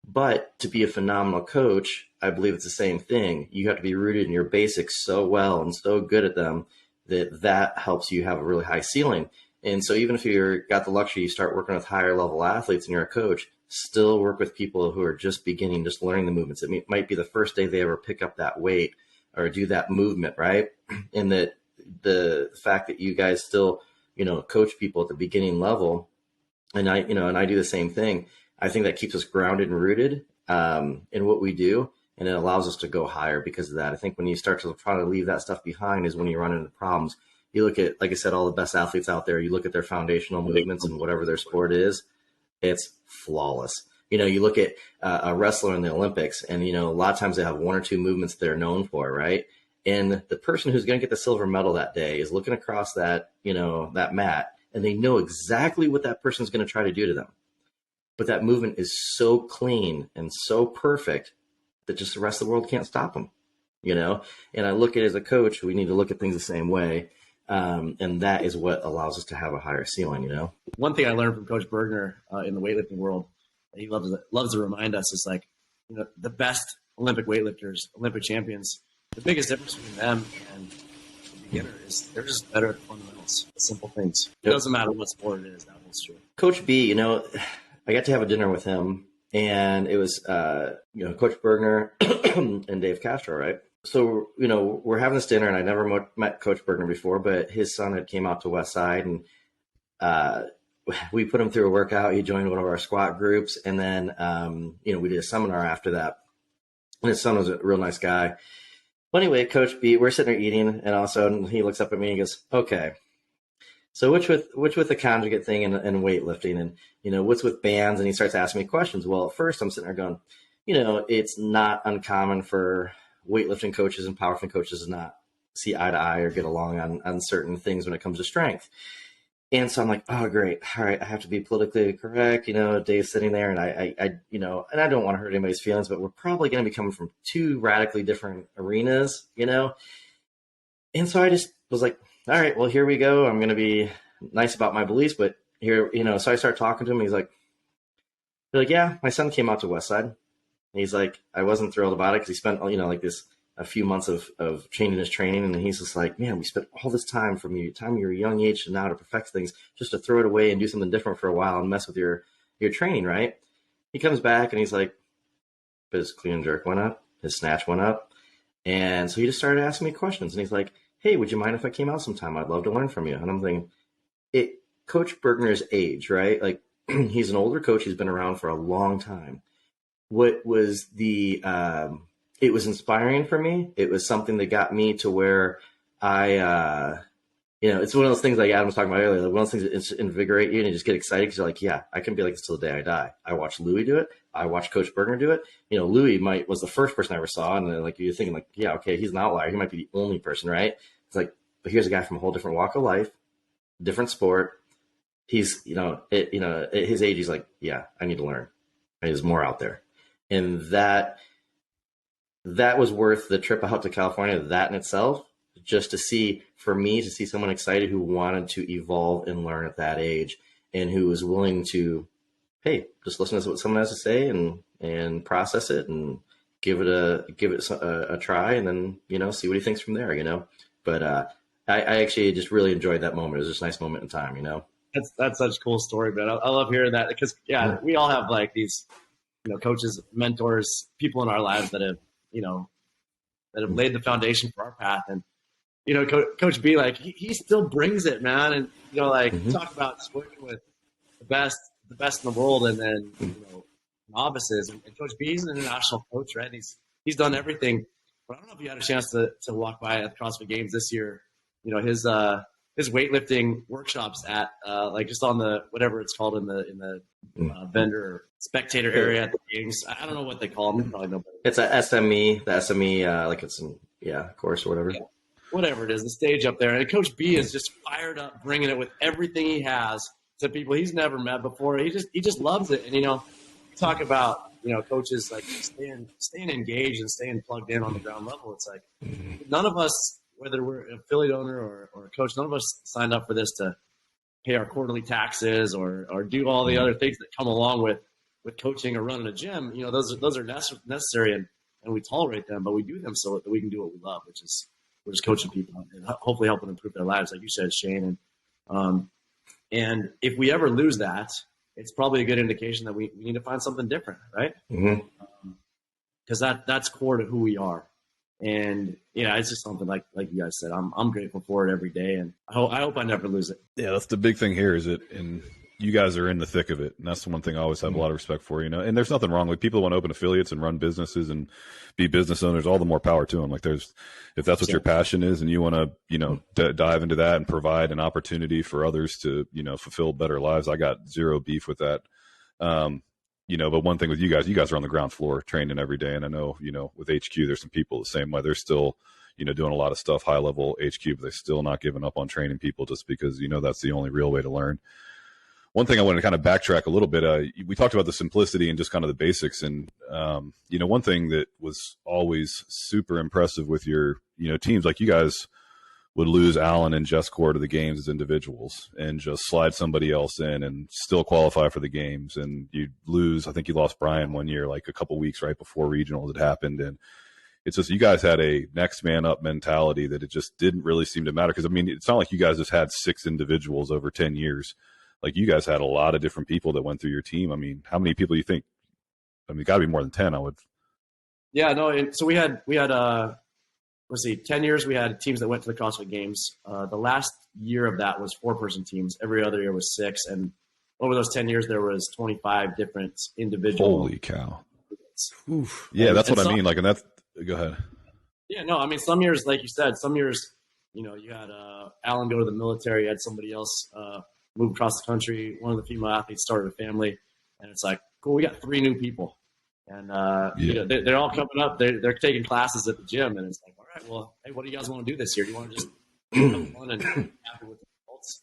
But to be a phenomenal coach, I believe it's the same thing. You have to be rooted in your basics so well and so good at them that helps you have a really high ceiling. And so even if you've got the luxury, you start working with higher level athletes and you're a coach, still work with people who are just beginning, just learning the movements. It might be the first day they ever pick up that weight or do that movement, right? And that the fact that you guys still, you know, coach people at the beginning level, and I do the same thing. I think that keeps us grounded and rooted in what we do, and it allows us to go higher because of that. I think when you start to try to leave that stuff behind is when you run into problems. You look at, like I said, all the best athletes out there, you look at their foundational movements and whatever their sport is, it's flawless. You know, you look at a wrestler in the Olympics and, you know, a lot of times they have one or two movements they're known for, right? And the person who's going to get the silver medal that day is looking across that, you know, that mat, and they know exactly what that person's going to try to do to them. But that movement is so clean and so perfect that just the rest of the world can't stop them, you know? And I look at it as a coach, we need to look at things the same way. And that is what allows us to have a higher ceiling, you know? One thing I learned from Coach Bergner in the weightlifting world, that he loves to remind us, is like, you know, the best Olympic weightlifters, Olympic champions, the biggest difference between them and the beginner is they're just better at the fundamentals, the simple things. It doesn't matter what sport it is, that holds true. Coach B, you know, I got to have a dinner with him, and it was, you know, Coach Bergner and Dave Castro, right? So, you know, we're having this dinner, and I never met Coach Bergner before, but his son had came out to West Side, and we put him through a workout. He joined one of our squat groups, and then, you know, we did a seminar after that. And his son was a real nice guy. Well, anyway, Coach B, we're sitting there eating, and all of a sudden he looks up at me and he goes, "Okay, so which with the conjugate thing and weightlifting, and, you know, what's with bands?" And he starts asking me questions. Well, at first I'm sitting there going, you know, it's not uncommon for weightlifting coaches and powerlifting coaches to not see eye to eye or get along on certain things when it comes to strength. And so I'm like, oh, great. All right. I have to be politically correct. You know, Dave's sitting there, and I you know, and I don't want to hurt anybody's feelings, but we're probably going to be coming from two radically different arenas, you know? And so I just was like, all right, well, here we go. I'm going to be nice about my beliefs, but here, you know, so I start talking to him. He's like, yeah, my son came out to West Side. And he's like, I wasn't thrilled about it because he spent, you know, like a few months of changing his training. And he's just like, man, we spent all this time from the time you were a young age to now to perfect things just to throw it away and do something different for a while and mess with your training, right? He comes back and he's like, but his clean and jerk went up, his snatch went up. And so he just started asking me questions. And he's like, hey, would you mind if I came out sometime? I'd love to learn from you. And I'm thinking, Coach Bergner's age, right? Like, he's an older coach. He's been around for a long time. What was it was inspiring for me. It was something that got me to where I, you know, it's one of those things like Adam was talking about earlier, like one of those things that invigorate you and you just get excited because you're like, yeah, I can be like this till the day I die. I watched Louis do it. I watched Coach Bergner do it. You know, Louis was the first person I ever saw. And like, you're thinking like, yeah, okay, he's an outlier. He might be the only person, right? It's like, but here's a guy from a whole different walk of life, different sport. He's, you know, at his age, he's like, yeah, I need to learn. There's more out there. And that was worth the trip out to California, that in itself. just to see someone excited who wanted to evolve and learn at that age, and who was willing to, hey, just listen to what someone has to say and process it and give it a try, and then, see what he thinks from there, But I actually just really enjoyed that moment. It was just a nice moment in time, That's such a cool story, man. I love hearing that, because we all have like these, coaches, mentors, people in our lives that have, that have laid the foundation for our path. And, Coach B, like he still brings it, man. And, talk about just working with the best in the world, and then, novices. And Coach B is an international coach, right? And he's done everything. But I don't know if you had a chance to walk by at the CrossFit Games this year. His weightlifting workshops at just on the whatever it's called in the vendor spectator area at the games. I don't know what they call them. You probably know better. It's a SME, the SME like it's course or whatever. Yeah. Whatever it is, the stage up there. And Coach B is just fired up, bringing it with everything he has to people he's never met before. He just loves it. And talk about coaches like staying engaged and staying plugged in on the ground level. It's like none of us, whether we're an affiliate owner or a coach, none of us signed up for this to pay our quarterly taxes or do all the other things that come along with coaching or running a gym. Those are necessary, and we tolerate them, but we do them so that we can do what we love, which is coaching people and hopefully helping improve their lives, like you said, Shane. And if we ever lose that, it's probably a good indication that we need to find something different, right? Because that's core to who we are. And it's just something like you guys said. I'm grateful for it every day, and I hope I never lose it. Yeah, that's the big thing here. And you guys are in the thick of it, and that's the one thing I always have a lot of respect for. And there's nothing wrong with people who want to open affiliates and run businesses and be business owners. All the more power to them. Like if that's what your passion is, and you want to dive into that and provide an opportunity for others to fulfill better lives, I got zero beef with that. But one thing with you guys are on the ground floor training every day. And I know, with HQ, there's some people the same way. They're still, doing a lot of stuff, high level HQ, but they're still not giving up on training people just because, that's the only real way to learn. One thing I want to kind of backtrack a little bit. We talked about the simplicity and just kind of the basics. And, one thing that was always super impressive with your, teams, like you guys would lose Alan and Jess Core to the games as individuals and just slide somebody else in and still qualify for the games. And you'd lose, I think you lost Brian one year, like a couple weeks right before regionals had happened. And it's just, you guys had a next man up mentality that it just didn't really seem to matter. Cause it's not like you guys just had 6 individuals over 10 years. Like you guys had a lot of different people that went through your team. How many people do you think? Gotta be more than 10, I would. Yeah, no. And so we had, 10 years we had teams that went to the CrossFit Games. The last year of that was 4-person teams. Every other year was 6. And over those 10 years, there was 25 different individual. Holy cow. Oof. Yeah, that's what I mean. Like, and that's, go ahead. Yeah, no, some years, like you said, some years, you had Alan go to the military, you had somebody else move across the country. One of the female athletes started a family, and it's like, cool, we got 3 new people. And, they're all coming up. They're taking classes at the gym, and it's like, all right, well, hey, what do you guys want to do this year? Do you want to just have fun and be happy with the results?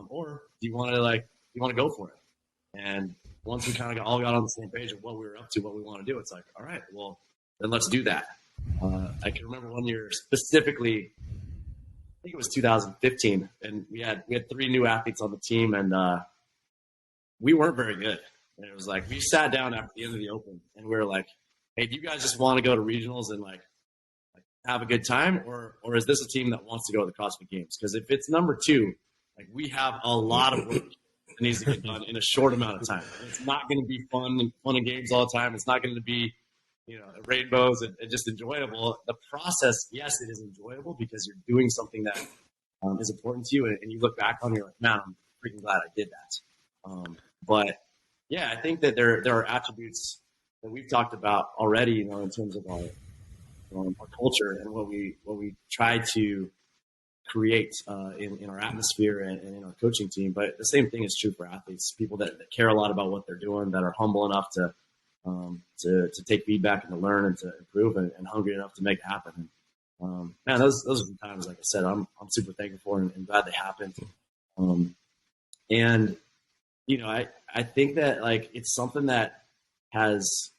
Or do you want to go for it? And once we kind of all got on the same page of what we were up to, what we want to do, it's like, all right, well, then let's do that. I can remember one year specifically, I think it was 2015, and we had 3 new athletes on the team, and we weren't very good. And it was like, we sat down after the end of the Open, and we were like, hey, do you guys just want to go to regionals and like have a good time, or is this a team that wants to go to the CrossFit Games? Because if it's number 2, like, we have a lot of work that needs to get done in a short amount of time. It's not going to be fun and games all the time. It's not going to be, rainbows and just enjoyable. The process, yes, it is enjoyable because you're doing something that is important to you, and you look back on it, you're like, man, I'm freaking glad I did that. But yeah, I think that there are attributes that we've talked about already, in terms of our culture and what we try to create in our atmosphere and in our coaching team. But the same thing is true for athletes, people that care a lot about what they're doing, that are humble enough to take feedback and to learn and to improve, and hungry enough to make it happen. Man, those are the times, like I said, I'm super thankful for and glad they happened. And I think that, like, it's something that has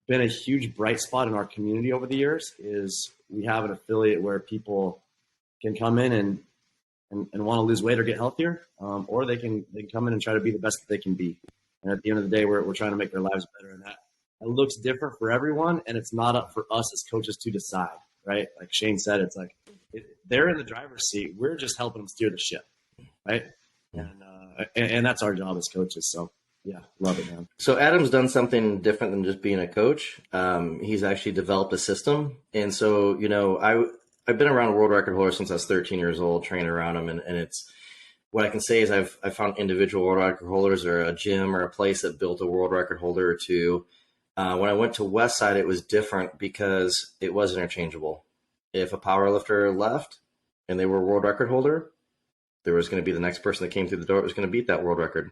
been a huge bright spot in our community over the years, is we have an affiliate where people can come in and want to lose weight or get healthier, or they can come in and try to be the best that they can be. And at the end of the day, we're trying to make their lives better. And that looks different for everyone. And it's not up for us as coaches to decide, right? Like Shane said, it's like they're in the driver's seat. We're just helping them steer the ship, right? And that's our job as coaches. So yeah, love it, man. So Adam's done something different than just being a coach. He's actually developed a system. And so, you know, I've been around world record holders since I was 13 years old, training around them. And it's, what I can say is I've found individual world record holders or a gym or a place that built a world record holder or two. When I went to Westside, it was different because it was interchangeable. If a powerlifter left and they were a world record holder, there was going to be the next person that came through the door that was going to beat that world record.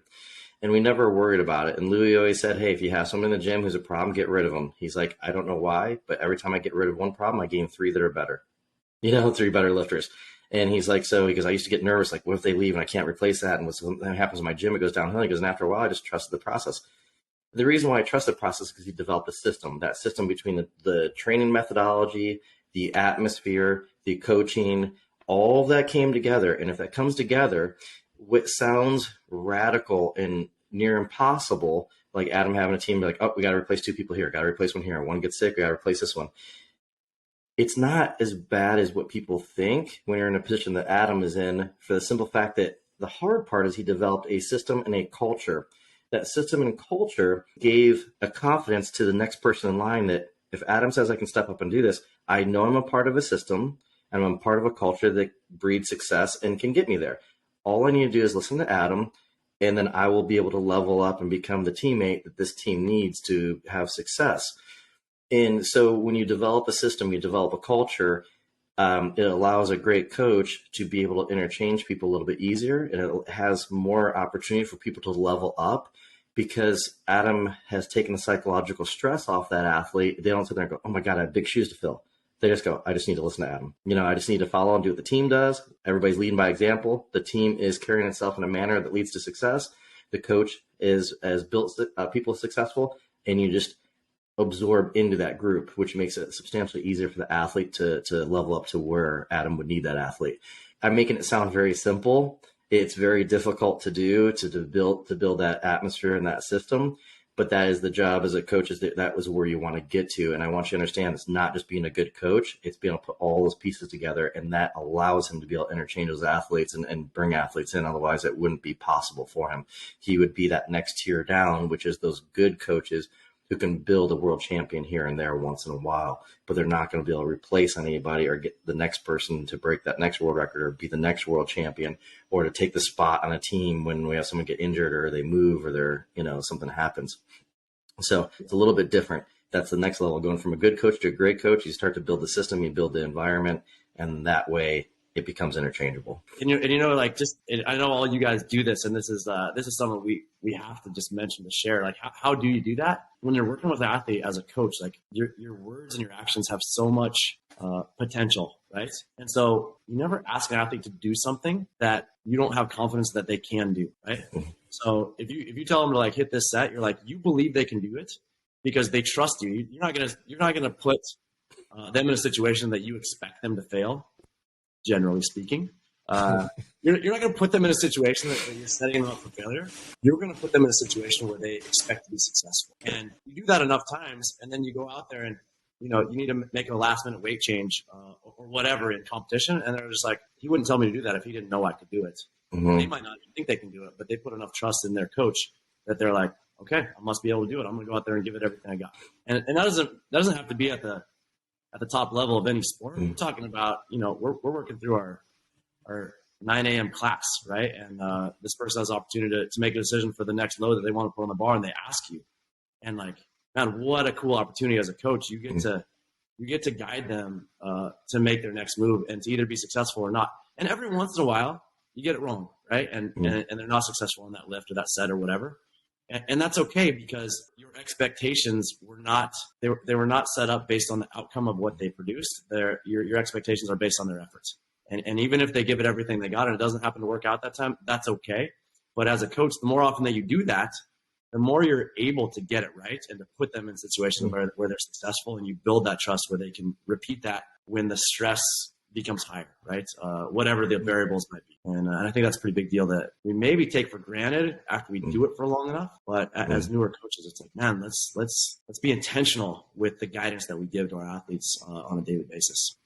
And we never worried about it. And Louis always said, hey, if you have someone in the gym who's a problem, get rid of them. He's like, I don't know why, but every time I get rid of one problem, I gain 3 that are better. 3 better lifters. And he's like, so, because I used to get nervous, like, what if they leave and I can't replace that? And when that happens in my gym, it goes downhill. He goes, and after a while, I just trusted the process. The reason why I trust the process is because he developed a system, that system between the training methodology, the atmosphere, the coaching, all of that came together. And if that comes together, what sounds radical and near impossible, like Adam having a team, like, oh, we got to replace 2 people here, got to replace one here, one gets sick, we got to replace this one. It's not as bad as what people think when you're in a position that Adam is in, for the simple fact that the hard part is he developed a system and a culture. That system and culture gave a confidence to the next person in line that if Adam says I can step up and do this, I know I'm a part of a system and I'm a part of a culture that breeds success and can get me there. All I need to do is listen to Adam, and then I will be able to level up and become the teammate that this team needs to have success. And so when you develop a system, you develop a culture, it allows a great coach to be able to interchange people a little bit easier, and it has more opportunity for people to level up because Adam has taken the psychological stress off that athlete. They don't sit there and go, oh my God, I have big shoes to fill. They just go, I just need to listen to Adam. I just need to follow and do what the team does. Everybody's leading by example. The team is carrying itself in a manner that leads to success. The coach has built people successful, and you just absorb into that group, which makes it substantially easier for the athlete to level up to where Adam would need that athlete. I'm making it sound very simple. It's very difficult to do, to build that atmosphere and that system. But that is the job as a coach, is that was where you want to get to. And I want you to understand it's not just being a good coach, it's being able to put all those pieces together, and that allows him to be able to interchange those athletes and bring athletes in. Otherwise, it wouldn't be possible for him. He would be that next tier down, which is those good coaches who can build a world champion here and there once in a while, but they're not going to be able to replace anybody or get the next person to break that next world record or be the next world champion or to take the spot on a team when we have someone get injured or they move or they're, something happens. So it's a little bit different. That's the next level, going from a good coach to a great coach. You start to build the system, you build the environment, and that way it becomes interchangeable. And I know all you guys do this, and this is something we have to just mention to share. Like, how do you do that when you're working with an athlete as a coach? Like, your words and your actions have so much potential, right? And so you never ask an athlete to do something that you don't have confidence that they can do, right? So if you tell them to like hit this set, you're like, you believe they can do it because they trust you. You're not gonna put them in a situation that you expect them to fail. Generally speaking, you're not going to put them in a situation that you're setting them up for failure. You're going to put them in a situation where they expect to be successful. And you do that enough times, and then you go out there and, you need to make a last minute weight change or whatever in competition. And they're just like, he wouldn't tell me to do that if he didn't know I could do it. Mm-hmm. They might not think they can do it, but they put enough trust in their coach that they're like, okay, I must be able to do it. I'm going to go out there and give it everything I got. And that doesn't have to be at the top level of any sport. We're talking about, we're working through our 9 a.m. class, right? And this person has the opportunity to make a decision for the next load that they want to put on the bar, and they ask you. And like, man, what a cool opportunity as a coach. You get to guide them to make their next move and to either be successful or not. And every once in a while, you get it wrong, right? And they're not successful in that lift or that set or whatever. And that's okay, because your expectations were not set up based on the outcome of what they produced. Your expectations are based on their efforts. And even if they give it everything they got and it doesn't happen to work out that time, that's okay. But as a coach, the more often that you do that, the more you're able to get it right and to put them in situations where they're successful, and you build that trust where they can repeat that when the stress becomes higher, right? Whatever the variables might be. And I think that's a pretty big deal that we maybe take for granted after we do it for long enough. But as newer coaches, it's like, man, let's be intentional with the guidance that we give to our athletes on a daily basis.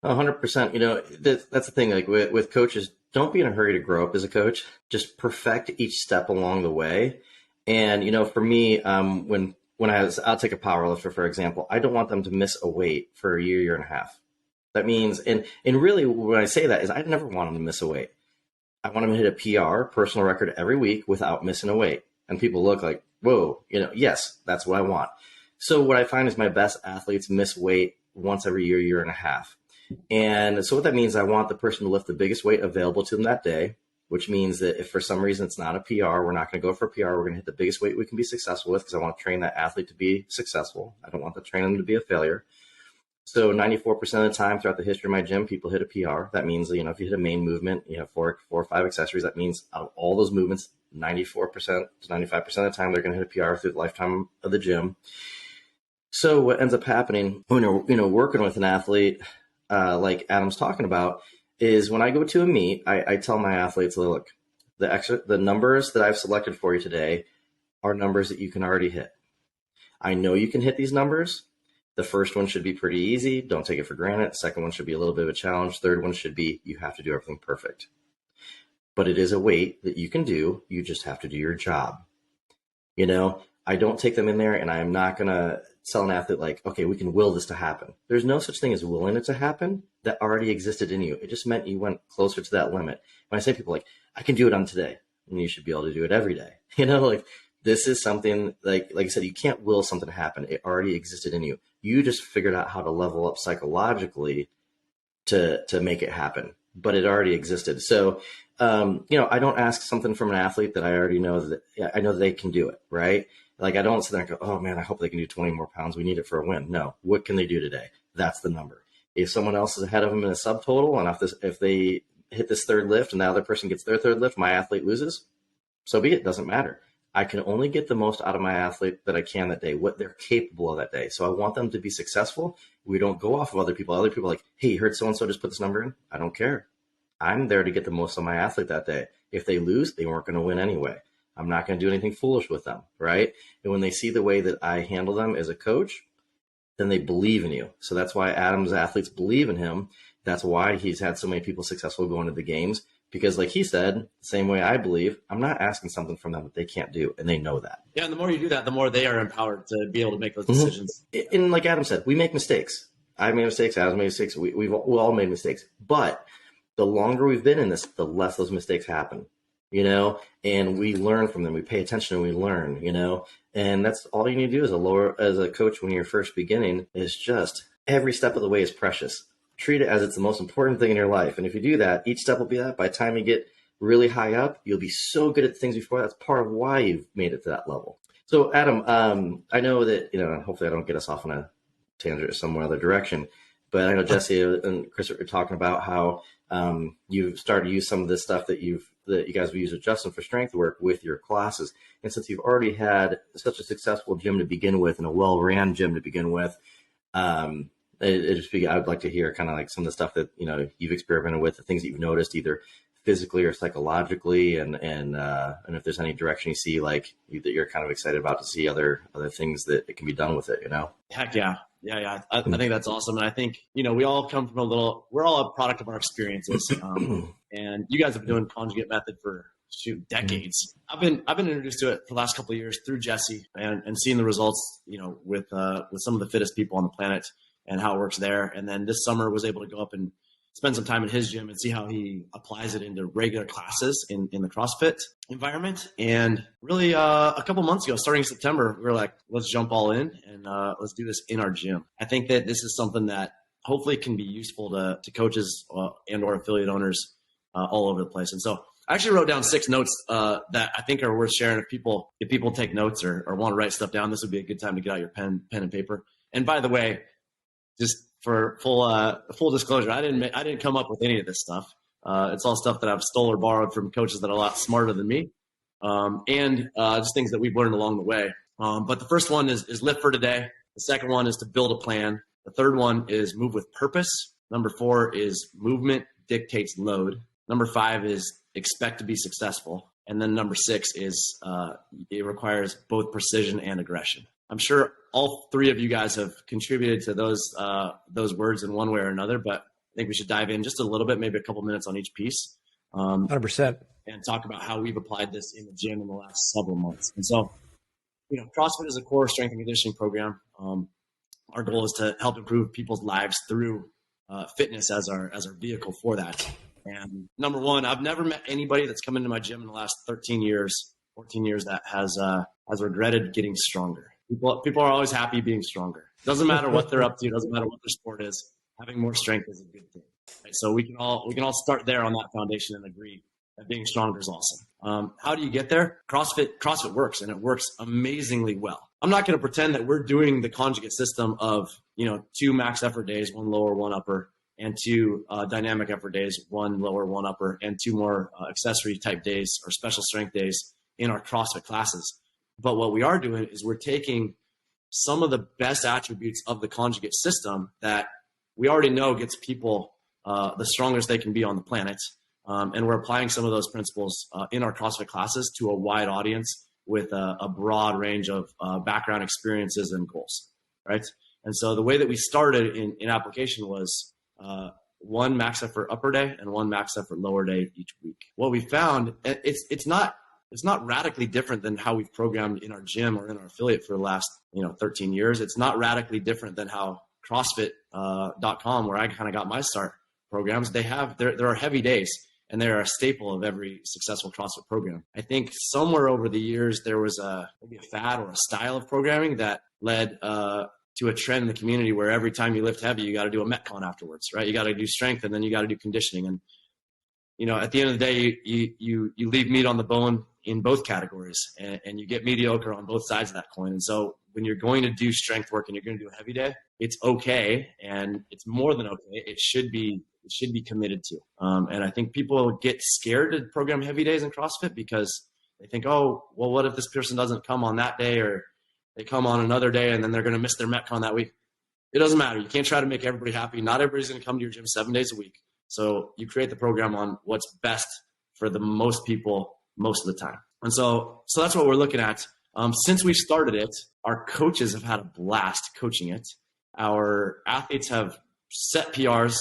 100%. You know, that's the thing, like with coaches, don't be in a hurry to grow up as a coach. Just perfect each step along the way. And, you know, for me, when I'll take a power lifter, for example, I don't want them to miss a weight for a year and a half. That means, and really when I say that is I never want them to miss a weight. I want them to hit a PR, personal record, every week without missing a weight. And people look like, whoa, you know, yes, that's what I want. So what I find is my best athletes miss weight once every year and a half. And so what that means, I want the person to lift the biggest weight available to them that day, which means that if for some reason it's not a PR, we're not going to go for a PR. We're going to hit the biggest weight we can be successful with because I want to train that athlete to be successful. I don't want to train them to be a failure. So 94% of the time throughout the history of my gym, people hit a PR. That means, you know, if you hit a main movement, you have four or five accessories. That means out of all those movements, 94% to 95% of the time, they're going to hit a PR through the lifetime of the gym. So what ends up happening when you're, you know, working with an athlete, like Adam's talking about, is when I go to a meet, I tell my athletes, look, the numbers that I've selected for you today are numbers that you can already hit. I know you can hit these numbers. The first one should be pretty easy. Don't take it for granted. Second one should be a little bit of a challenge. Third one should be you have to do everything perfect. But it is a weight that you can do. You just have to do your job. You know, I don't take them in there and I'm not going to tell an athlete like, okay, we can will this to happen. There's no such thing as willing it to happen. That already existed in you. It just meant you went closer to that limit. When I say people like, I can do it on today, and you should be able to do it every day. You know, like this is something like I said, you can't will something to happen. It already existed in you. You just figured out how to level up psychologically to make it happen, but it already existed. So, you know, I don't ask something from an athlete that I already know that I know that they can do it, right? Like I don't sit there and go, oh man, I hope they can do 20 more pounds. We need it for a win. No, what can they do today? That's the number. If someone else is ahead of them in a subtotal, and if they hit this third lift and the other person gets their third lift, my athlete loses, so be it. Doesn't matter. I can only get the most out of my athlete that I can that day, what they're capable of that day. So I want them to be successful. We don't go off of other people. Other people are like, hey, you heard so-and-so just put this number in? I don't care. I'm there to get the most of my athlete that day. If they lose, they weren't going to win anyway. I'm not going to do anything foolish with them, right? And when they see the way that I handle them as a coach, then they believe in you. So that's why Adam's athletes believe in him. That's why he's had so many people successful going to the games. Because like he said, the same way I believe, I'm not asking something from them that they can't do, and they know that. Yeah, and the more you do that, the more they are empowered to be able to make those decisions. Mm-hmm. And like Adam said, we make mistakes. I made mistakes. Adam made mistakes. We all made mistakes. But the longer we've been in this, the less those mistakes happen, you know, and we learn from them. We pay attention and we learn, you know, and that's all you need to do as a coach when you're first beginning is just every step of the way is precious. Treat it as it's the most important thing in your life. And if you do that, each step will be that. By the time you get really high up, you'll be so good at the things before. That's part of why you've made it to that level. So Adam, I know that, you know, hopefully I don't get us off on a tangent or some other direction, but I know Jesse and Chris are talking about how you've started to use some of this stuff that you guys have used with Justin for strength work with your classes. And since you've already had such a successful gym to begin with and a well-ran gym to begin with, I'd like to hear kind of like some of the stuff that, you know, you've experimented with, the things that you've noticed either physically or psychologically, and if there's any direction you see like that you're kind of excited about to see other things that it can be done with it, you know? Heck yeah. I think that's awesome. And I think, you know, we all come from we're all a product of our experiences. And you guys have been doing Conjugate method for decades. I've been introduced to it for the last couple of years through Jesse and seeing the results, you know, with some of the fittest people on the planet and how it works there. And then this summer was able to go up and spend some time in his gym and see how he applies it into regular classes in the CrossFit environment. And really a couple months ago, starting in September, we were like, let's jump all in and let's do this in our gym. I think that this is something that hopefully can be useful to coaches and or affiliate owners all over the place. And so I actually wrote down 6 notes that I think are worth sharing. If people take notes or want to write stuff down, this would be a good time to get out your pen and paper. And by the way, just for full disclosure, I didn't come up with any of this stuff. It's all stuff that I've stole or borrowed from coaches that are a lot smarter than me, and just things that we've learned along the way. But the first one is lift for today. The second one is to build a plan. The third one is move with purpose. Number 4 is movement dictates load. Number 5 is expect to be successful. And then number 6 is it requires both precision and aggression. I'm sure all 3 of you guys have contributed to those words in one way or another, but I think we should dive in just a little bit, maybe a couple minutes on each piece. 100%. And talk about how we've applied this in the gym in the last several months. And so, CrossFit is a core strength and conditioning program. Our goal is to help improve people's lives through fitness as our vehicle for that. And number 1, I've never met anybody that's come into my gym in the last 14 years that has regretted getting stronger. People are always happy being stronger. Doesn't matter what they're up to. Doesn't matter what their sport is. Having more strength is a good thing. Right? So we can all start there on that foundation and agree that being stronger is awesome. How do you get there? CrossFit works, and it works amazingly well. I'm not going to pretend that we're doing the conjugate system of 2 max effort days, 1 lower, 1 upper, and 2 dynamic effort days, 1 lower, 1 upper, and 2 more accessory type days or special strength days in our CrossFit classes. But what we are doing is we're taking some of the best attributes of the conjugate system that we already know gets people the strongest they can be on the planet. And we're applying some of those principles in our CrossFit classes to a wide audience with a broad range of background experiences and goals, right? And so the way that we started in application was 1 max effort upper day and 1 max effort lower day each week. What we found, it's not radically different than how we've programmed in our gym or in our affiliate for the last 13 years. It's not radically different than how CrossFit.com, where I kind of got my start, programs. There are heavy days, and they're a staple of every successful CrossFit program. I think somewhere over the years there was maybe a fad or a style of programming that led to a trend in the community where every time you lift heavy, you got to do a Metcon afterwards, right? You got to do strength, and then you got to do conditioning. And at the end of the day, you leave meat on the bone in both categories, and you get mediocre on both sides of that coin. And so when you're going to do strength work and you're going to do a heavy day, it's okay, and it's more than okay. It should be committed to. And I think people get scared to program heavy days in CrossFit because they think, oh, well, what if this person doesn't come on that day, or they come on another day and then they're going to miss their Metcon that week? It doesn't matter. You can't try to make everybody happy. Not everybody's going to come to your gym 7 days a week. So you create the program on what's best for the most people most of the time. And so that's what we're looking at. Since we started it, our coaches have had a blast coaching it. Our athletes have set PRs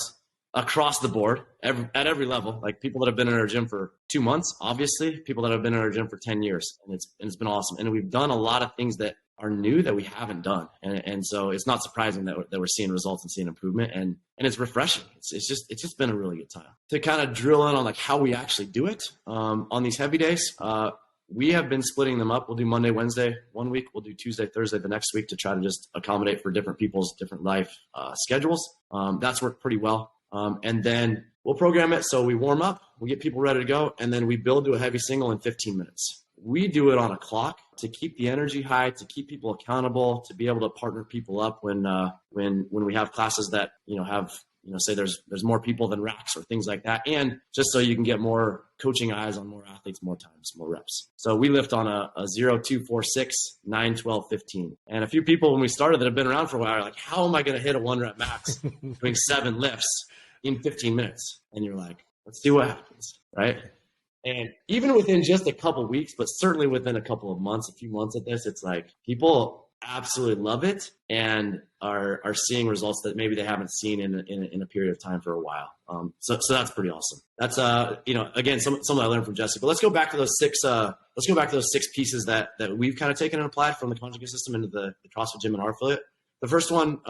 across the board at every level, like people that have been in our gym for 2 months, obviously, people that have been in our gym for 10 years. And it's been awesome. And we've done a lot of things that are new that we haven't done. And so it's not surprising that we're seeing results and seeing improvement. And it's refreshing. It's just been a really good time. To kind of drill in on like how we actually do it on these heavy days, we have been splitting them up. We'll do Monday, Wednesday 1 week. We'll do Tuesday, Thursday the next week to try to just accommodate for different people's different life schedules. That's worked pretty well. And then we'll program it. So we warm up, we get people ready to go, and then we build to a heavy single in 15 minutes. We do it on a clock to keep the energy high, to keep people accountable, to be able to partner people up when we have classes that, have, say there's more people than racks or things like that. And just so you can get more coaching eyes on more athletes, more times, more reps. So we lift on a 0, 2, 4, 6, 9, 12, 15. And a few people when we started that have been around for a while are like, how am I going to hit a 1 rep max doing 7 lifts in 15 minutes? And you're like, let's see what happens, right? And even within just a couple weeks, but certainly within a couple of months, a few months at this, it's like people absolutely love it and are seeing results that maybe they haven't seen in a period of time for a while. So that's pretty awesome. That's again something I learned from Jesse. But let's go back to those 6. Let's go back to those 6 pieces that we've kind of taken and applied from the Conjugate system into the CrossFit gym in our affiliate. The first one,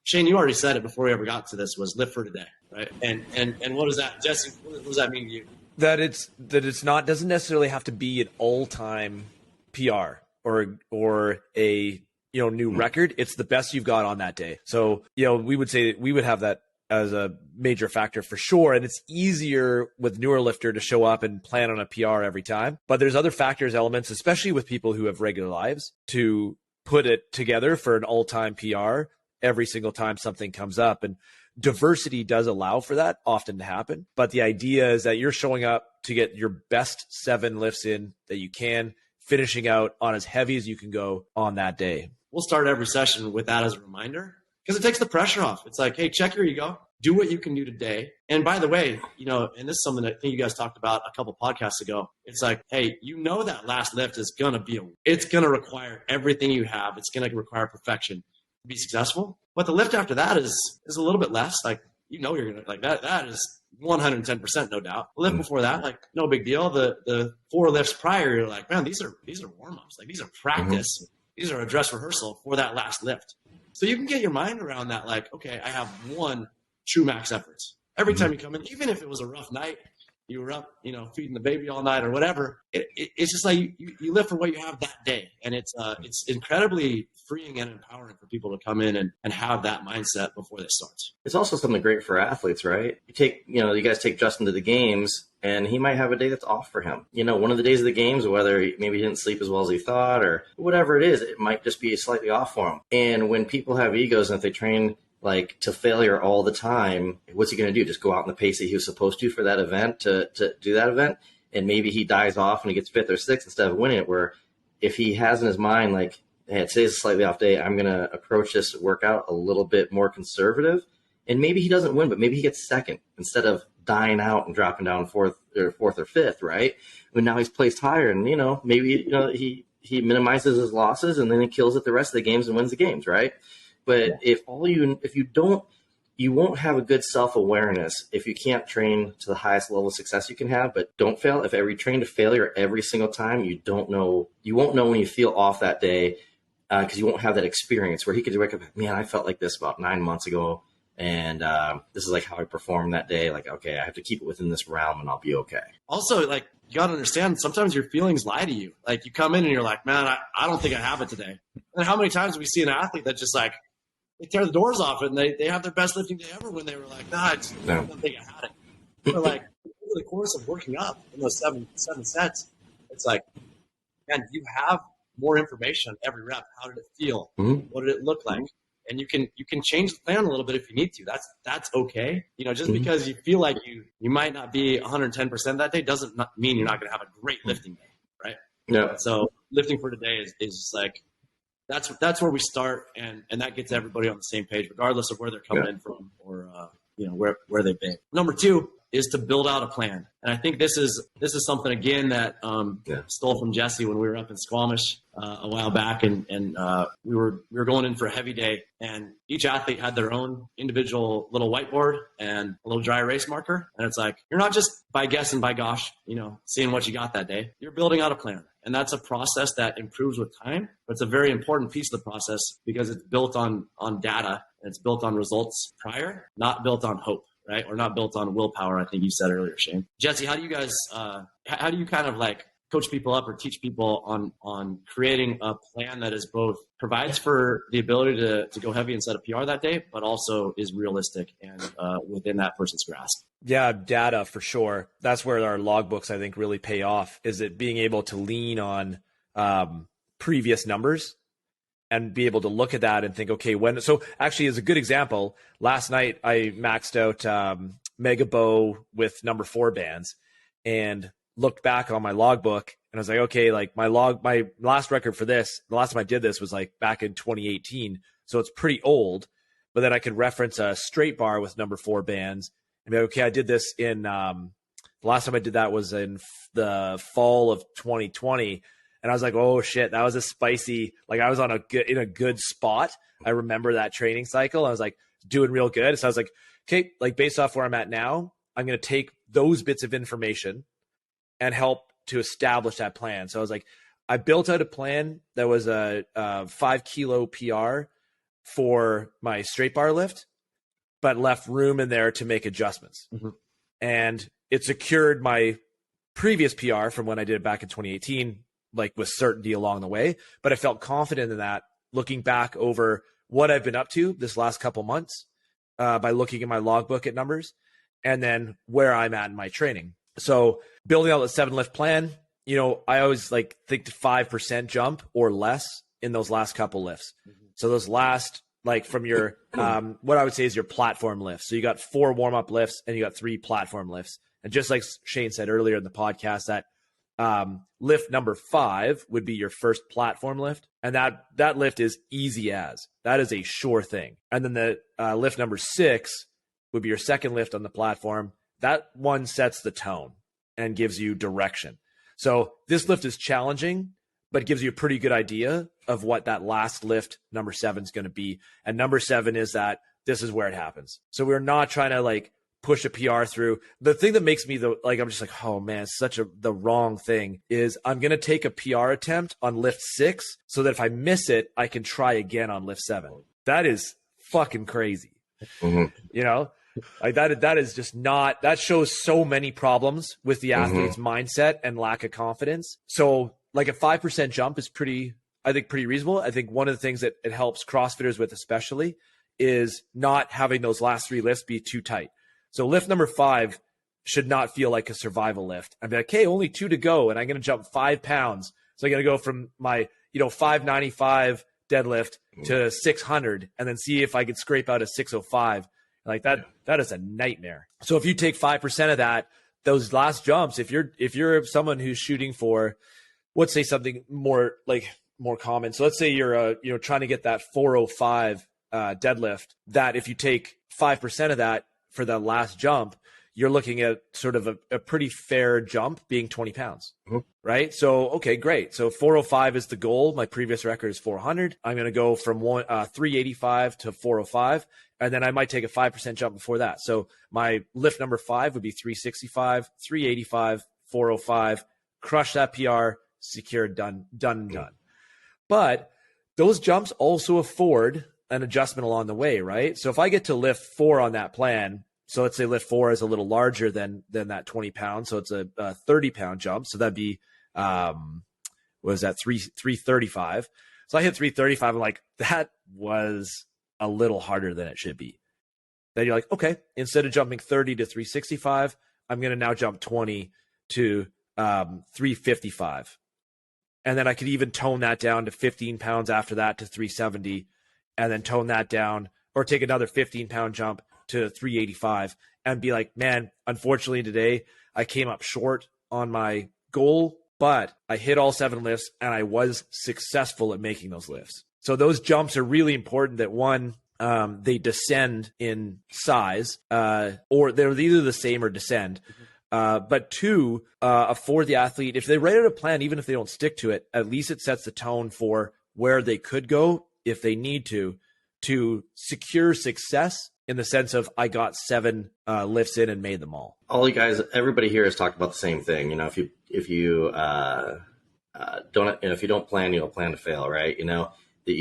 Shane, you already said it before we ever got to this, was lift for today, right? And what is that, Jesse? What does that mean to you? That it's not, doesn't necessarily have to be an all-time PR or a new record. It's the best you've got on that day. So we would say that we would have that as a major factor for sure. And it's easier with newer lifter to show up and plan on a PR every time. But there's other factors, elements, especially with people who have regular lives, to put it together for an all-time PR every single time something comes up. And diversity does allow for that often to happen. But the idea is that you're showing up to get your best 7 lifts in that you can, finishing out on as heavy as you can go on that day. We'll start every session with that as a reminder. because it takes the pressure off. It's like, hey, check your ego, do what you can do today. And by the way, and this is something that I think you guys talked about a couple podcasts ago. It's like, hey, that last lift is going to it's going to require everything you have. It's going to require perfection to be successful. But the lift after that is a little bit less. Like, you're going to like that is 110%, no doubt. The lift before that, like, no big deal. The 4 lifts prior, you're like, man, these are warm-ups. Like, these are practice. Mm-hmm. These are a dress rehearsal for that last lift. So you can get your mind around that, like, okay, I have one true max efforts. Every time you come in, even if it was a rough night, you were up, feeding the baby all night or whatever, it's just like you live for what you have that day. And it's incredibly freeing and empowering for people to come in and have that mindset before they start. It's also something great for athletes, right? You guys take Justin to the games, and he might have a day that's off for him. One of the days of the games, whether maybe he didn't sleep as well as he thought or whatever it is, it might just be slightly off for him. And when people have egos and if they train like to failure all the time, what's he going to do? Just go out in the pace that he was supposed to for that event to do that event? And maybe he dies off and he gets 5th or 6th instead of winning it, where if he has in his mind, like, hey, today's a slightly off day, I'm going to approach this workout a little bit more conservative. And maybe he doesn't win, but maybe he gets 2nd instead of dying out and dropping down 4th or 5th, right? But now he's placed higher, and, maybe, he minimizes his losses and then he kills it the rest of the games and wins the games, right? But you won't have a good self-awareness if you can't train to the highest level of success you can have, but don't fail. If you train to failure every single time, you won't know when you feel off that day, because you won't have that experience where he could wake up, man, I felt like this about 9 months ago, and this is like how I performed that day. Like, okay, I have to keep it within this realm and I'll be okay. Also, like, you got to understand, sometimes your feelings lie to you. Like, you come in and you're like, man, I don't think I have it today. And how many times we see an athlete that just like, they tear the doors off and they have their best lifting day ever when they were like, I don't think I had it. But like, over the course of working up in those seven sets, it's like, man, you have more information every rep. How did it feel? Mm-hmm. What did it look like? And you can change the plan a little bit if you need to. That's okay. Just because you feel like you might not be 110% that day doesn't mean you're not going to have a great lifting day, right? Yeah. So lifting for today is just like, that's where we start, and that gets everybody on the same page, regardless of where they're coming in from or where they've been. Number 2 is to build out a plan, and I think this is something again that stole from Jesse when we were up in Squamish a while back, and we were going in for a heavy day, and each athlete had their own individual little whiteboard and a little dry erase marker, and it's like, you're not just by guess and by gosh, seeing what you got that day. You're building out a plan. And that's a process that improves with time, but it's a very important piece of the process because it's built on data and it's built on results prior, not built on hope, right? Or not built on willpower, I think you said earlier, Shane. Jesse, how do you guys, how do you kind of like coach people up or teach people on creating a plan that is both provides for the ability to go heavy and set a PR that day, but also is realistic and within that person's grasp? Yeah, data for sure. That's where our logbooks, I think, really pay off, is it being able to lean on previous numbers and be able to look at that and think, okay, so actually as a good example, last night I maxed out Mega Bow with number 4 bands and looked back on my logbook and I was like, okay, like my last record for this, the last time I did this was like back in 2018. So it's pretty old, but then I could reference a straight bar with number 4 bands and be like, okay, I did this in, the last time I did that was in the fall of 2020. And I was like, oh shit, that was a spicy, like I was in a good spot. I remember that training cycle. I was like doing real good. So I was like, okay, like based off where I'm at now, I'm going to take those bits of information and help to establish that plan. So I was like, I built out a plan that was a 5 kilo PR for my straight bar lift, but left room in there to make adjustments. Mm-hmm. And it secured my previous PR from when I did it back in 2018, like with certainty along the way. But I felt confident in that looking back over what I've been up to this last couple months by looking at my logbook at numbers and then where I'm at in my training. So building out a 7 lift plan, I always like think to 5% jump or less in those last couple lifts. Mm-hmm. So those last, like from your, what I would say is your platform lifts. So you got 4 warm up lifts and you got 3 platform lifts. And just like Shane said earlier in the podcast, that Lift number 5 would be your first platform lift. And that lift is easy as. That is a sure thing. And then the lift number 6 would be your second lift on the platform. That one sets the tone and gives you direction. So this lift is challenging, but it gives you a pretty good idea of what that last lift, number 7, is going to be. And number 7 is that this is where it happens. So we're not trying to like push a PR through. The thing that makes me I'm just like, oh man, the wrong thing is I'm going to take a PR attempt on lift 6 so that if I miss it, I can try again on lift 7. That is fucking crazy. Mm-hmm. You know, like that is just not, that shows so many problems with the athlete's mindset and lack of confidence. So like a 5% jump is pretty reasonable. I think one of the things that it helps CrossFitters with especially is not having those last 3 lifts be too tight. So lift number 5 should not feel like a survival lift. I'm like, hey, only 2 to go, and I'm going to jump 5 pounds. So I'm going to go from my 595 deadlift to 600, and then see if I could scrape out a 605. Like that, That is a nightmare. So if you take 5% of that, those last jumps, if you're someone who's shooting for, let's say something more common. So let's say you're trying to get that 405 deadlift. That if you take 5% of that for the last jump, you're looking at sort of a pretty fair jump being 20 pounds, right? So, okay, great. So 405 is the goal. My previous record is 400. I'm going to go from 385 to 405, and then I might take a 5% jump before that. So my lift number 5 would be 365, 385, 405, crush that PR, secure, done. But those jumps also afford an adjustment along the way, right? So if I get to lift 4 on that plan, so let's say lift 4 is a little larger than that 20 pounds. So it's a 30-pound jump. So that'd be, 335. So I hit 335. I'm like, that was a little harder than it should be. Then you're like, okay, instead of jumping 30 to 365, I'm going to now jump 20 to 355. And then I could even tone that down to 15 pounds after that to 370, and then tone that down or take another 15-pound jump to 385 and be like, man, unfortunately today I came up short on my goal, but I hit all 7 lifts and I was successful at making those lifts. So those jumps are really important that one, they descend in size, or they're either the same or descend. But 2, for the athlete, if they write out a plan, even if they don't stick to it, at least it sets the tone for where they could go if they need to secure success in the sense of I got 7 lifts in and made them all. All you guys, everybody here has talked about the same thing. If you don't plan, you'll plan to fail, right? You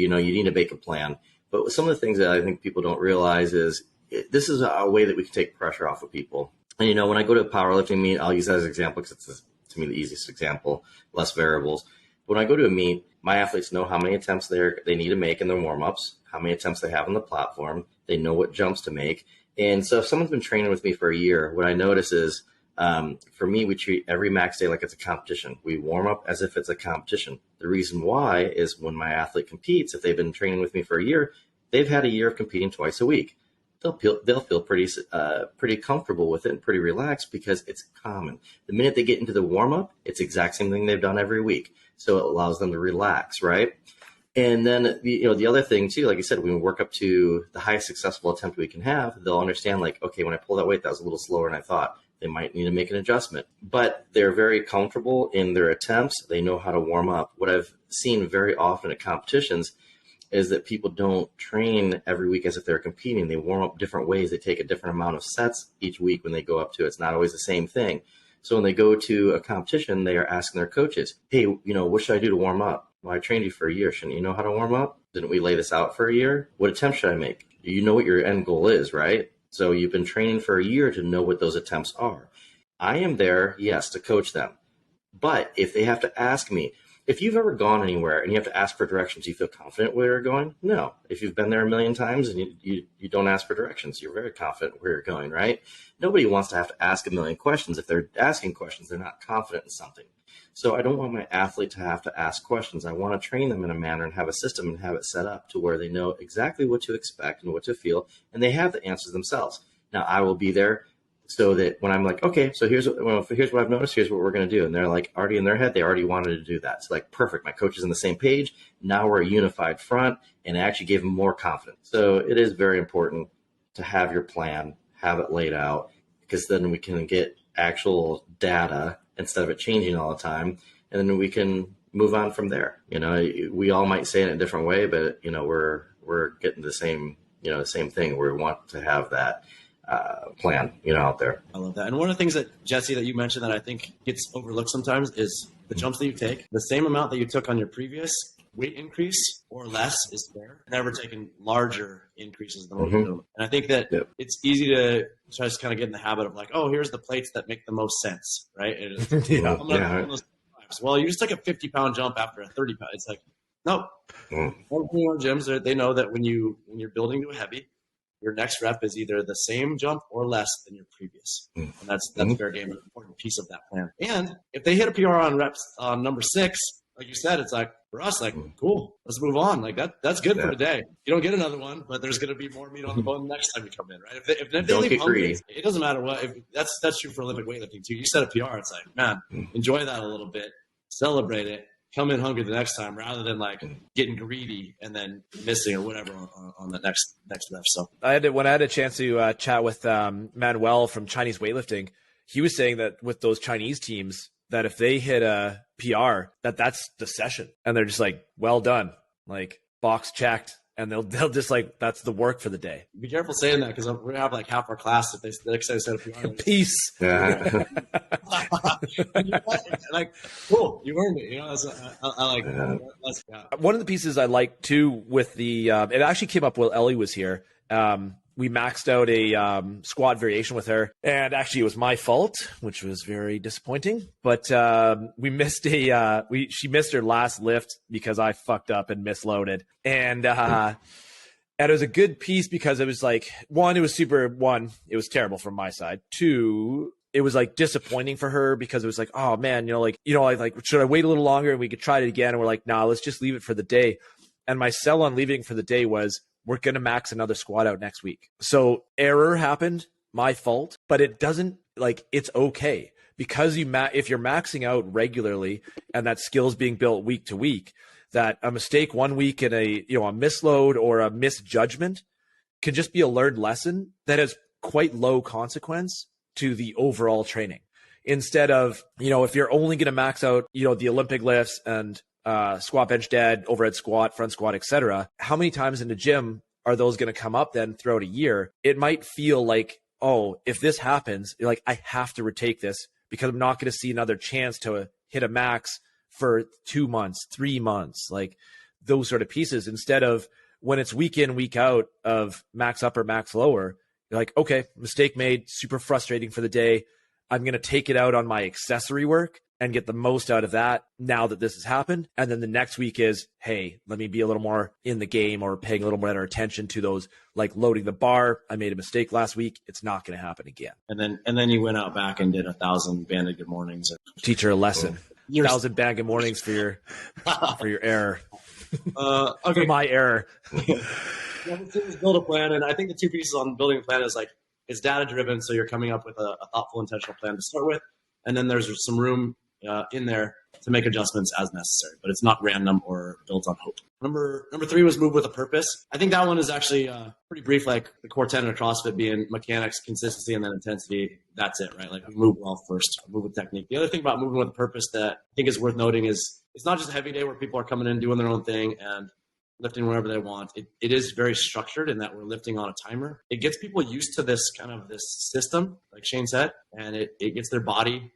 need to make a plan. But some of the things that I think people don't realize is this is a way that we can take pressure off of people. And, when I go to a powerlifting meet, I'll use that as an example because it's, to me, the easiest example, less variables. When I go to a meet, my athletes know how many attempts they need to make in their warm-ups, how many attempts they have on the platform. They know what jumps to make. And so if someone's been training with me for a year, what I notice is, for me, we treat every max day like it's a competition. We warm up as if it's a competition. The reason why is when my athlete competes, if they've been training with me for a year, they've had a year of competing twice a week. They'll feel pretty comfortable with it and pretty relaxed because it's common. The minute they get into the warm-up, it's the exact same thing they've done every week. So it allows them to relax, right? And then, the other thing too, like you said, when we work up to the highest successful attempt we can have, they'll understand like, okay, when I pull that weight, that was a little slower than I thought. They might need to make an adjustment, but they're very comfortable in their attempts. They know how to warm up. What I've seen very often at competitions is that people don't train every week as if they're competing. They warm up different ways. They take a different amount of sets each week when they go up to it. It's not always the same thing. So when they go to a competition, they are asking their coaches, hey, what should I do to warm up? Well, I trained you for a year. Shouldn't you know how to warm up? Didn't we lay this out for a year? What attempts should I make? You know what your end goal is, right? So you've been training for a year to know what those attempts are. I am there, yes, to coach them. But if they have to ask me, if you've ever gone anywhere and you have to ask for directions, you feel confident where you're going? No. If you've been there a million times and you don't ask for directions, you're very confident where you're going, right? Nobody wants to have to ask a million questions. If they're asking questions, they're not confident in something. So I don't want my athlete to have to ask questions. I want to train them in a manner and have a system and have it set up to where they know exactly what to expect and what to feel, and they have the answers themselves. Now, I will be there so that when I'm like, okay, so here's what I've noticed, here's what we're going to do. And they're like already in their head, they already wanted to do that. So like, perfect. My coach is on the same page. Now we're a unified front, and it actually gave them more confidence. So it is very important to have your plan, have it laid out, because then we can get actual data instead of it changing all the time. And then we can move on from there. We all might say it in a different way, but we're getting the same thing. We want to have that plan, out there. I love that. And one of the things that, Jesse, that you mentioned that I think gets overlooked sometimes is the jumps that you take. The same amount that you took on your previous weight increase or less is fair. Never taking larger increases than what you're doing. And I think that it's easy to just kind of get in the habit of like, oh, here's the plates that make the most sense, right? Well, you just took a 50-pound jump after a 30-pound. It's like, no. Gyms, they know that when you're building to a heavy, your next rep is either the same jump or less than your previous. And that's fair game, an important piece of that plan. And if they hit a PR on reps on number 6, like you said, it's like, for us, like, cool, let's move on. Like that's good for today. You don't get another one, but there's going to be more meat on the bone next time you come in, right? If they leave hungry, it doesn't matter what. That's true for Olympic weightlifting too. You set a PR, it's like, man, enjoy that a little bit, celebrate it, come in hungry the next time, rather than like getting greedy and then missing or whatever on the next rep. So when I had a chance to chat with Manuel from Chinese weightlifting, he was saying that with those Chinese teams, that if they hit a PR, that's the session, and they're just like, well done, like box checked, and they'll just like, that's the work for the day. Be careful saying that, because we're gonna have like half our class if they set a PR. Peace. Like, cool, you earned it. I like that. One of the pieces I like too with the it actually came up while Ellie was here. We maxed out a squat variation with her, and actually it was my fault, which was very disappointing. But we missed she missed her last lift because I fucked up and misloaded, and it was a good piece because it was like, one, it was terrible from my side. 2, it was like disappointing for her because it was like, oh man, should I wait a little longer and we could try it again? And we're like, nah, let's just leave it for the day. And my sell on leaving for the day was, we're going to max another squat out next week. So error happened, my fault, but it doesn't, like, it's okay, because if you're maxing out regularly and that skill's being built week to week, that a mistake one week in a misload or a misjudgment can just be a learned lesson that has quite low consequence to the overall training. Instead of, if you're only going to max out, the Olympic lifts and squat, bench, dead, overhead squat, front squat, etc., how many times in the gym are those going to come up then throughout a year? It might feel like, oh, if this happens, you're like, I have to retake this because I'm not going to see another chance to hit a max for 2 months, 3 months, like those sort of pieces. Instead of when it's week in, week out of max upper, max lower, you're like, okay, mistake made, super frustrating for the day. I'm going to take it out on my accessory work and get the most out of that now that this has happened. And then the next week is, hey, let me be a little more in the game or paying a little better attention to those, like loading the bar. I made a mistake last week. It's not going to happen again. And then you went out back and did 1,000 banded good mornings. Teach her a lesson. 1,000 banded good mornings for your error. Okay. For my error. Build a plan. And I think the 2 pieces on building a plan is like, it's data driven. So you're coming up with a thoughtful, intentional plan to start with. And then there's some room in there to make adjustments as necessary, but it's not random or built on hope. Number 3 was move with a purpose. I think that one is actually pretty brief, like the core tenet of CrossFit being mechanics, consistency, and then intensity. That's it, right? Like we move well first, move with technique. The other thing about moving with a purpose that I think is worth noting is it's not just a heavy day where people are coming in doing their own thing and lifting wherever they want. It is very structured in that we're lifting on a timer. It gets people used to this system, like Shane said, and it gets their body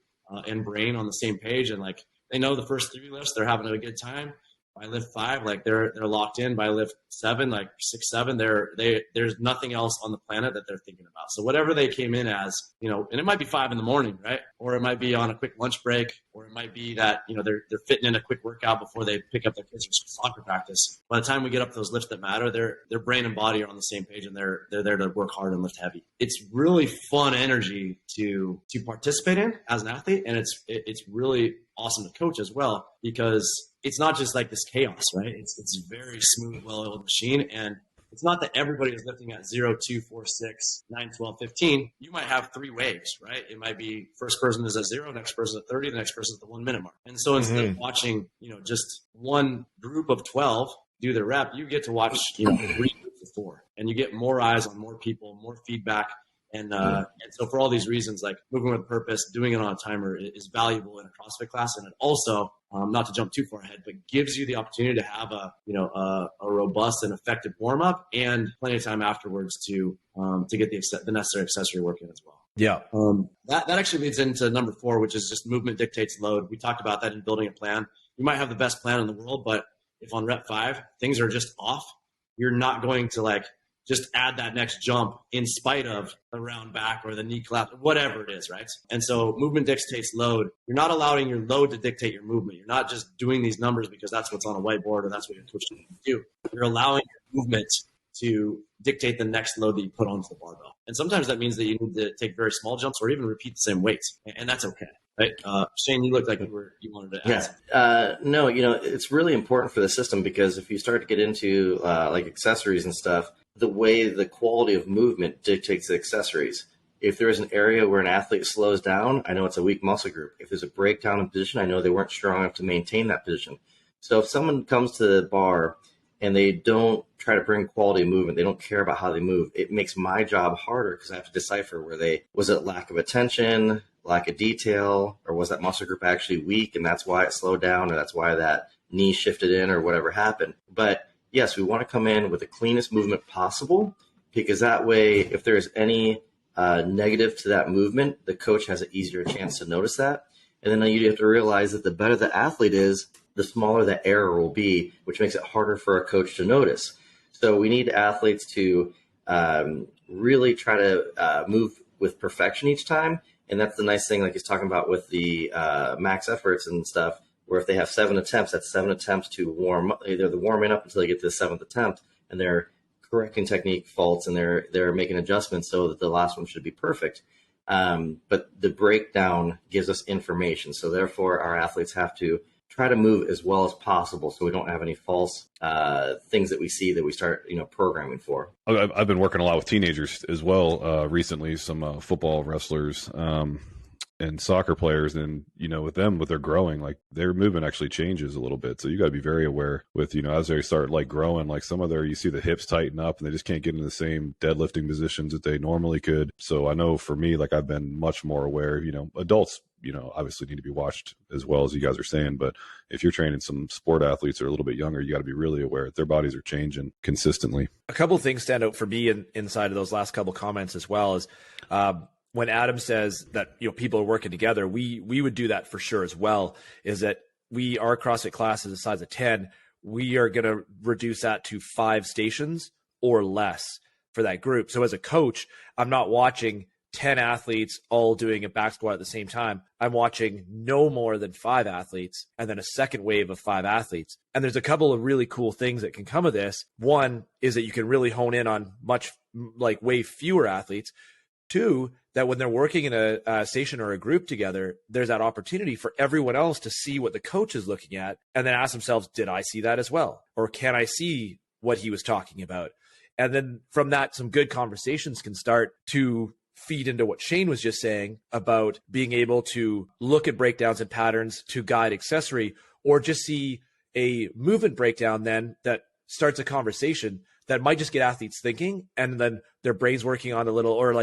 and brain on the same page. And like, they know the first 3 lifts, they're having a good time. By lift 5, like they're locked in. By lift 7, like 6, 7, there's nothing else on the planet that they're thinking about. So whatever they came in as, and it might be 5 in the morning, right? Or it might be on a quick lunch break, or it might be that, they're fitting in a quick workout before they pick up their kids for soccer practice. By the time we get up to those lifts that matter, their brain and body are on the same page, and they're there to work hard and lift heavy. It's really fun energy to participate in as an athlete, and it's really awesome to coach as well, because it's not just like this chaos, right? It's very smooth, well-oiled machine, and it's not that everybody is lifting at 0, 2, 4, 6, 9, 12, 15. You might have 3 waves, right? It might be first person is at 0, next person at 30, the next person at the 1 minute mark. And so instead of watching, just one group of 12 do the rep, you get to watch, 3 groups of 4, and you get more eyes on more people, more feedback. And so for all these reasons, like moving with purpose, doing it on a timer is valuable in a CrossFit class. And it also, not to jump too far ahead, but gives you the opportunity to have a robust and effective warm up and plenty of time afterwards to get the necessary accessory work in as well. Yeah. That actually leads into number 4, which is just movement dictates load. We talked about that in building a plan. You might have the best plan in the world, but if on rep 5, things are just off, you're not going to just add that next jump in spite of the round back or the knee collapse, whatever it is, right? And so movement dictates load. You're not allowing your load to dictate your movement. You're not just doing these numbers because that's what's on a whiteboard or that's what your coach needs to do. You're allowing your movement to dictate the next load that you put onto the barbell. And sometimes that means that you need to take very small jumps or even repeat the same weights, and that's okay. Right. Shane, you looked like you wanted to ask. Yeah. No, it's really important for the system because if you start to get into accessories and stuff, the way the quality of movement dictates the accessories. If there is an area where an athlete slows down, I know it's a weak muscle group. If there's a breakdown in position, I know they weren't strong enough to maintain that position. So if someone comes to the bar and they don't try to bring quality movement, they don't care about how they move, it makes my job harder because I have to decipher was it lack of attention, lack of detail, or was that muscle group actually weak and that's why it slowed down or that's why that knee shifted in or whatever happened. But yes, we want to come in with the cleanest movement possible because that way, if there's any negative to that movement, the coach has an easier chance to notice that. And then you have to realize that the better the athlete is, the smaller the error will be, which makes it harder for a coach to notice. So we need athletes to really try to move with perfection each time. And that's the nice thing, like he's talking about with the max efforts and stuff, where if they have 7 attempts, that's 7 attempts to warm up. They're warming up until they get to the 7th attempt, and they're correcting technique faults, and they're making adjustments so that the last one should be perfect. But the breakdown gives us information. So therefore, our athletes have to try to move as well as possible so we don't have any false things that we see that we start programming for. I've been working a lot with teenagers as well recently, some football wrestlers and soccer players, and with them, with their growing, like their movement actually changes a little bit. So you got to be very aware with as they start growing, like some of you see the hips tighten up and they just can't get into the same deadlifting positions that they normally could. So I know for me, I've been much more aware. Adults obviously need to be watched as well, as you guys are saying, but if you're training some sport athletes that are a little bit younger, you got to be really aware that their bodies are changing consistently. A couple of things stand out for me inside of those last couple comments as well is when Adam says that people are working together, we would do that for sure as well. Is that our CrossFit class is a size of 10. We are going to reduce that to 5 stations or less for that group. So as a coach, I'm not watching 10 athletes all doing a back squat at the same time. I'm watching no more than 5 athletes and then a second wave of 5 athletes. And there's a couple of really cool things that can come of this. One is that you can really hone in on way fewer athletes. 2, that when they're working in a station or a group together, there's that opportunity for everyone else to see what the coach is looking at and then ask themselves, did I see that as well? Or can I see what he was talking about? And then from that, some good conversations can start to feed into what Shane was just saying about being able to look at breakdowns and patterns to guide accessory, or just see a movement breakdown then that starts a conversation that might just get athletes thinking, and then their brains working on a little, or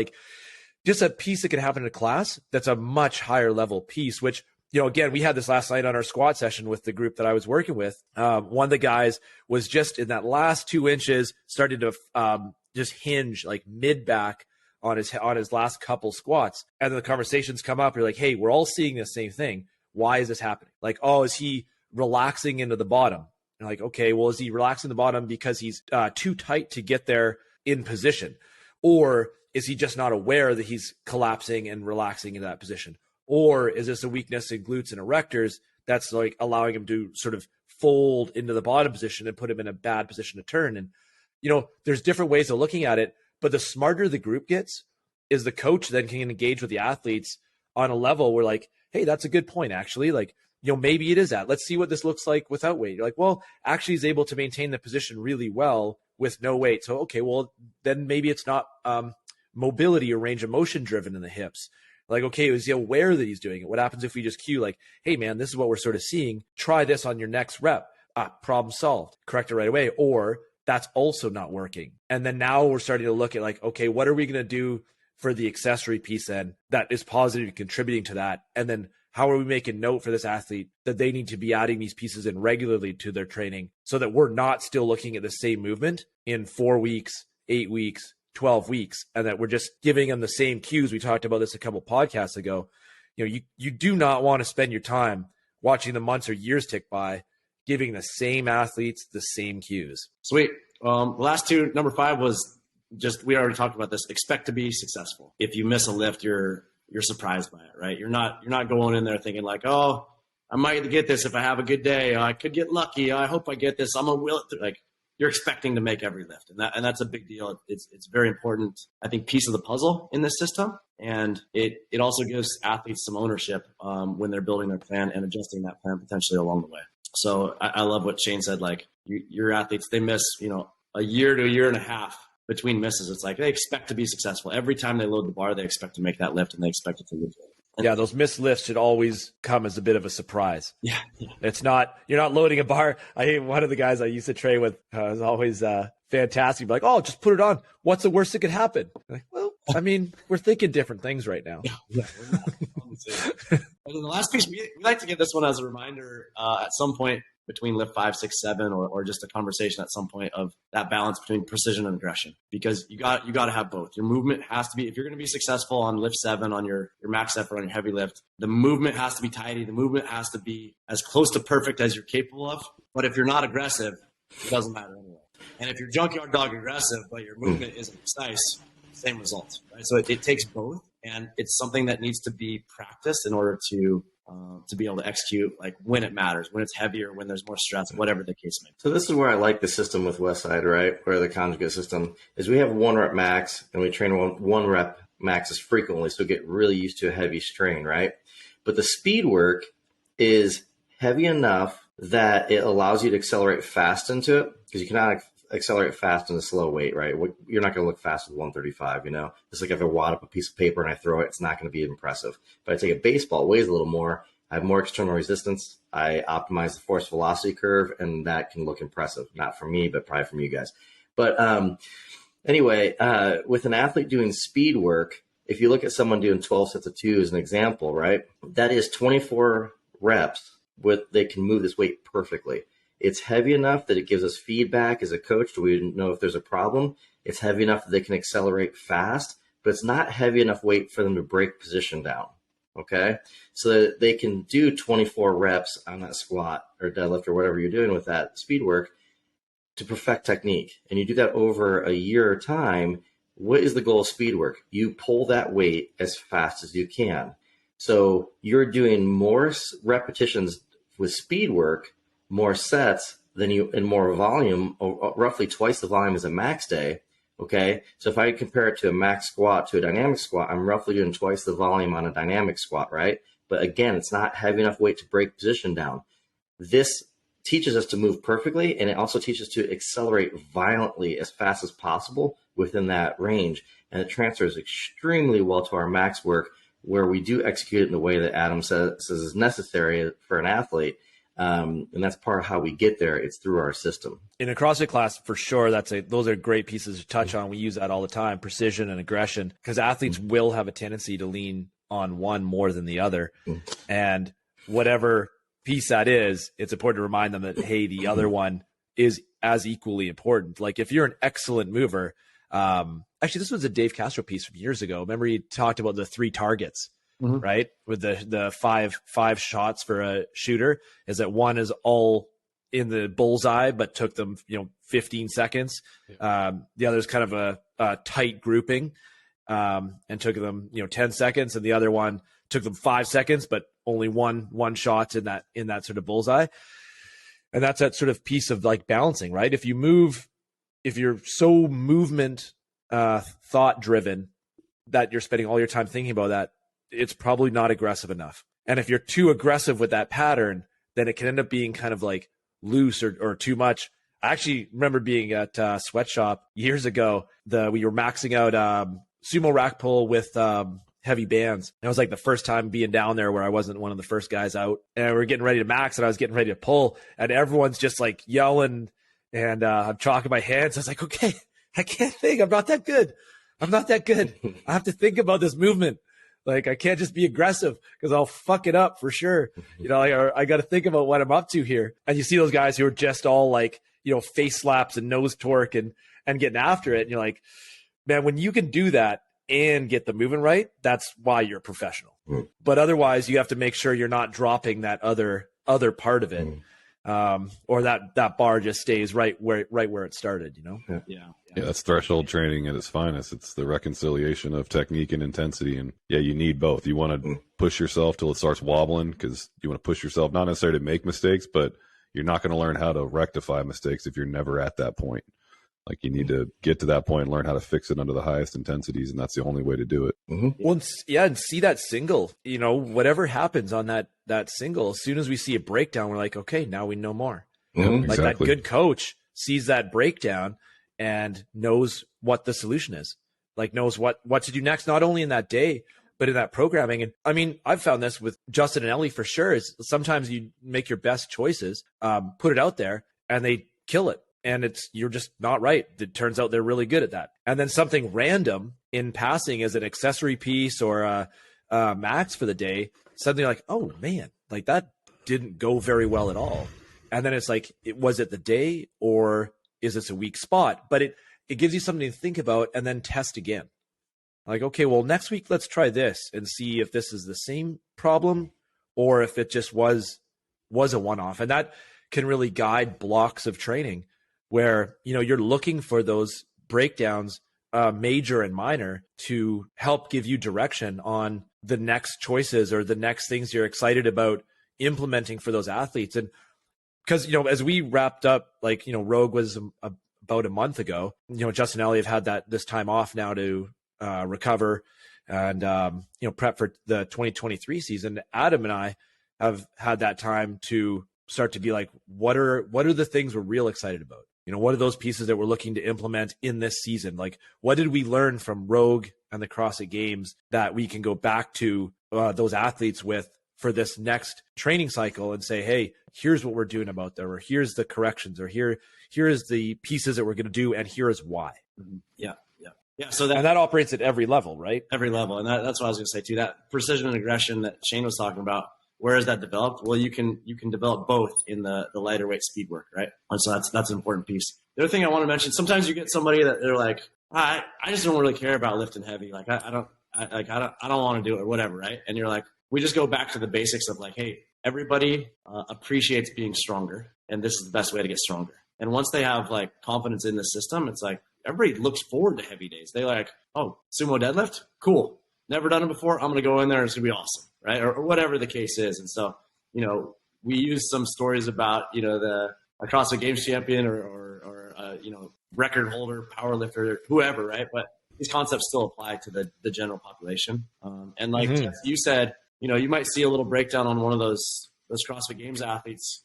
just a piece that could happen in a class that's a much higher level piece, which, again, we had this last night on our squat session with the group that I was working with. One of the guys was just in that last 2 inches, started to just hinge mid back on his last couple squats. And then the conversations come up. You're like, hey, we're all seeing the same thing. Why is this happening? Is he relaxing into the bottom? And okay, well, is he relaxing the bottom because he's too tight to get there in position? Or is he just not aware that he's collapsing and relaxing into that position? Or is this a weakness in glutes and erectors that's allowing him to sort of fold into the bottom position and put him in a bad position to turn? And, there's different ways of looking at it. But the smarter the group gets, is the coach then can engage with the athletes on a level where hey, that's a good point, actually. Maybe it is that. Let's see what this looks like without weight. You're well, actually he's able to maintain the position really well with no weight. So, okay, well, then maybe it's not mobility or range of motion driven in the hips. Like, okay, is he aware that he's doing it? What happens if we just cue like, hey, man, this is what we're sort of seeing. Try this on your next rep. Problem solved. Correct it right away. Or that's also not working. And then now we're starting to look at like, okay, what are we going to do for the accessory piece then that is positively contributing to that? And then how are we making note for this athlete that they need to be adding these pieces in regularly to their training so that we're not still looking at the same movement in 4 weeks, 8 weeks, 12 weeks, and that we're just giving them the same cues. We talked about this a couple podcasts ago. You do not want to spend your time watching the months or years tick by giving the same athletes the same cues. Sweet. The last two, number 5 was just, we already talked about this, expect to be successful. If you miss a lift, you're surprised by it, right? You're not going in there thinking like, oh, I might get this if I have a good day. I could get lucky. I hope I get this. I'm gonna will it through. Like, you're expecting to make every lift, and that's a big deal. It's very important, I think, piece of the puzzle in this system, and it also gives athletes some ownership when they're building their plan and adjusting that plan potentially along the way. So I love what Shane said. Like, your athletes, they miss a year to a year and a half between misses. It's like they expect to be successful every time they load the bar. They expect to make that lift, and they expect it to lift. Yeah, those missed lifts should always come as a bit of a surprise. Yeah. It's not, you're not loading a bar. One of the guys I used to train with was always fantastic. Like, oh, just put it on. What's the worst that could happen? Like, well, I mean, we're thinking different things right now. Yeah. We're not on the same. And then the last piece, we like to give this one as a reminder at some point between lift 5, 6, 7, or just a conversation at some point of that balance between precision and aggression, because you got to have both. Your movement has to be, if you're going to be successful on lift 7, on your max effort, on your heavy lift, the movement has to be tidy. The movement has to be as close to perfect as you're capable of. But if you're not aggressive, it doesn't matter anyway. And if you're junkyard dog aggressive, but your movement isn't precise, same result, right? So it takes both, and it's something that needs to be practiced in order to be able to execute, like when it matters, when it's heavier, when there's more stress, whatever the case may be. So this is where I like the system with Westside, right? Where the Conjugate system is, we have 1 rep max, and we train one rep maxes frequently, so get really used to a heavy strain, right? But the speed work is heavy enough that it allows you to accelerate fast into it, because you cannot accelerate fast in a slow weight, right? You're not going to look fast with 135, It's like if I wad up a piece of paper and I throw it, it's not going to be impressive. But I take a baseball, it weighs a little more, I have more external resistance, I optimize the force velocity curve, and that can look impressive. Not for me, but probably from you guys. But anyway, with an athlete doing speed work, if you look at someone doing 12 sets of 2 as an example, right? That is 24 reps they can move this weight perfectly. It's heavy enough that it gives us feedback as a coach. Do we know if there's a problem? It's heavy enough that they can accelerate fast, but it's not heavy enough weight for them to break position down. Okay. So that they can do 24 reps on that squat or deadlift or whatever you're doing with that speed work to perfect technique. And you do that over a year time. What is the goal of speed work? You pull that weight as fast as you can. So you're doing more repetitions with speed work, more sets than you, and more volume, roughly twice the volume as a max day. Okay. So if I compare it to a max squat to a dynamic squat, I'm roughly doing twice the volume on a dynamic squat, right? But again, it's not heavy enough weight to break position down. This teaches us to move perfectly, and it also teaches us to accelerate violently as fast as possible within that range. And it transfers extremely well to our max work, where we do execute it in the way that Adam says is necessary for an athlete. And that's part of how we get there. It's through our system. In a CrossFit class, for sure, those are great pieces to touch on. We use that all the time, precision and aggression, because athletes will have a tendency to lean on one more than the other. And whatever piece that is, it's important to remind them that, hey, the other one is as equally important. Like if you're an excellent mover, actually, this was a Dave Castro piece from years ago. Remember, he talked about the 3 targets. Right, with the five shots for a shooter, is that one is all in the bullseye but took them 15 seconds. The other is kind of a tight grouping and took them 10 seconds, and the other one took them 5 seconds but only one shot in that sort of bullseye. And that's that sort of piece of like balancing, right? If you're so movement thought driven that you're spending all your time thinking about that, it's probably not aggressive enough. And if you're too aggressive with that pattern, then it can end up being kind of like loose or too much I actually remember being at Sweatshop years ago. We were maxing out sumo rack pull with heavy bands. And it was like the first time being down there where I wasn't one of the first guys out. And we were getting ready to max, and I was getting ready to pull, and everyone's just like yelling, and I'm chalking my hands. I was like, okay, I can't think. I'm not that good. I have to think about this movement. Like, I can't just be aggressive because I'll fuck it up for sure. You know, I got to think about what I'm up to here. And you see those guys who are just all like, you know, face slaps and nose torque and getting after it. And you're like, man, when you can do that and get the movement right, that's why you're a professional. But otherwise, you have to make sure you're not dropping that other part of it. Or that bar just stays right where it started, you know? Yeah, that's threshold training at its finest. It's the reconciliation of technique and intensity. And yeah, you need both. You want to push yourself till it starts wobbling, because you want to push yourself, not necessarily to make mistakes, but you're not going to learn how to rectify mistakes if you're never at that point. Like, you need to get to that point and learn how to fix it under the highest intensities. And that's the only way to do it. Once, and see that single, you know, whatever happens on that single, as soon as we see a breakdown, we're like, okay, now we know more. Like, exactly. That good coach sees that breakdown and knows what the solution is, like knows what to do next, not only in that day, but in that programming. And I mean, I've found this with Justin and Ellie for sure, is sometimes you make your best choices, put it out there, and they kill it. And you're just not right. It turns out they're really good at that. And then something random in passing as an accessory piece or a max for the day, something like, oh man, like that didn't go very well at all. And then it's like, was it the day, or is this a weak spot? But it gives you something to think about and then test again. Like, okay, well, next week, let's try this and see if this is the same problem or if it just was a one-off. And that can really guide blocks of training where, you know, you're looking for those breakdowns, major and minor, to help give you direction on the next choices or the next things you're excited about implementing for those athletes. And because, you know, as we wrapped up, like, you know, Rogue was about a month ago, you know, Justin and Ellie have had this time off now to recover and, you know, prep for the 2023 season. Adam and I have had that time to start to be like, what are the things we're real excited about? You know, what are those pieces that we're looking to implement in this season? Like, what did we learn from Rogue and the CrossFit Games that we can go back to those athletes with for this next training cycle and say, hey, here's what we're doing about that, or here's the corrections, or here is the pieces that we're going to do, and here is why. Yeah. So that operates at every level, right? Every level. And that's what I was going to say too, that precision and aggression that Shane was talking about. Where is that developed? Well, you can develop both in the lighter weight speed work, right? And so that's an important piece. The other thing I want to mention, sometimes you get somebody that they're like, I just don't really care about lifting heavy. Like I don't want to do it or whatever, right? And you're like, we just go back to the basics of like, hey, everybody appreciates being stronger, and this is the best way to get stronger. And once they have like confidence in the system, it's like everybody looks forward to heavy days. They like, oh, sumo deadlift, cool. Never done it before. I'm going to go in there and it's going to be awesome. Right. Or whatever the case is. And so, you know, we use some stories about, you know, a CrossFit Games champion or you know, record holder, power lifter, whoever. Right. But these concepts still apply to the general population. And like you said, you know, you might see a little breakdown on one of those CrossFit Games athletes.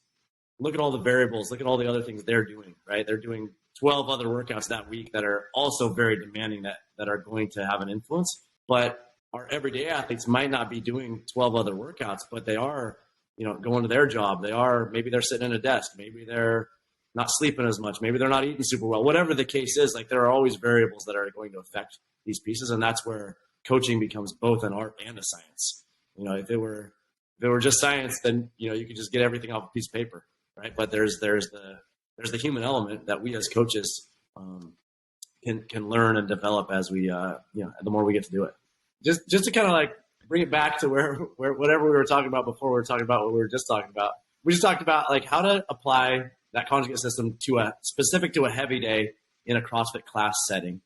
Look at all the variables. Look at all the other things they're doing. Right. They're doing 12 other workouts that week that are also very demanding that are going to have an influence. But our everyday athletes might not be doing 12 other workouts, but they are, you know, going to their job. Maybe they're sitting at a desk. Maybe they're not sleeping as much. Maybe they're not eating super well. Whatever the case is, like there are always variables that are going to affect these pieces. And that's where coaching becomes both an art and a science. You know, if it were just science, then, you know, you could just get everything off a piece of paper, right? But there's the human element that we as coaches can learn and develop as we, you know, the more we get to do it. Just to kind of like bring it back to where whatever we were talking about before, we were talking about what we were just talking about. We just talked about like how to apply that conjugate system specific to a heavy day in a CrossFit class setting.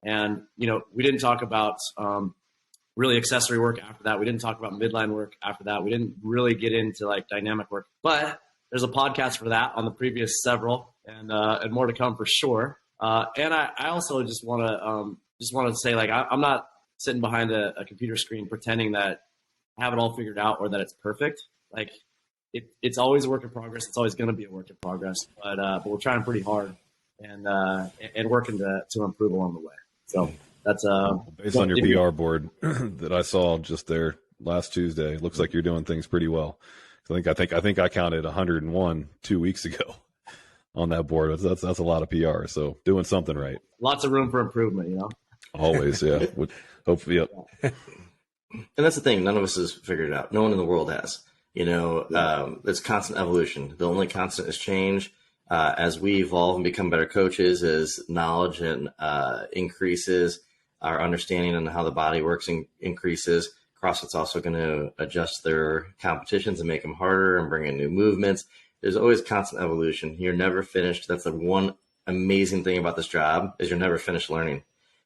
And, you know, we didn't talk about really accessory work after that. We didn't talk about midline work after that. We didn't really get into like dynamic work, but there's a podcast for that on the previous several and more to come for sure. And I also just want to say, like, I'm not sitting behind a computer screen pretending that I have it all figured out or that it's perfect. Like, it's always a work in progress. It's always going to be a work in progress, but we're trying pretty hard and working to improve along the way. So that's based on your PR board that I saw just there last Tuesday. Looks like you're doing things pretty well. I think I counted 101 2 weeks ago on that board. That's a lot of PR. So doing something right. Lots of room for improvement, you know. Always, yeah. Hopefully, yep. And that's the thing. None of us has figured it out. No one in the world has. You know, it's constant evolution. The only constant is change. As we evolve and become better coaches, as knowledge and increases, our understanding on how the body works increases. CrossFit's also going to adjust their competitions and make them harder and bring in new movements. There's always constant evolution. You're never finished. That's the one amazing thing about this job is you're never finished learning.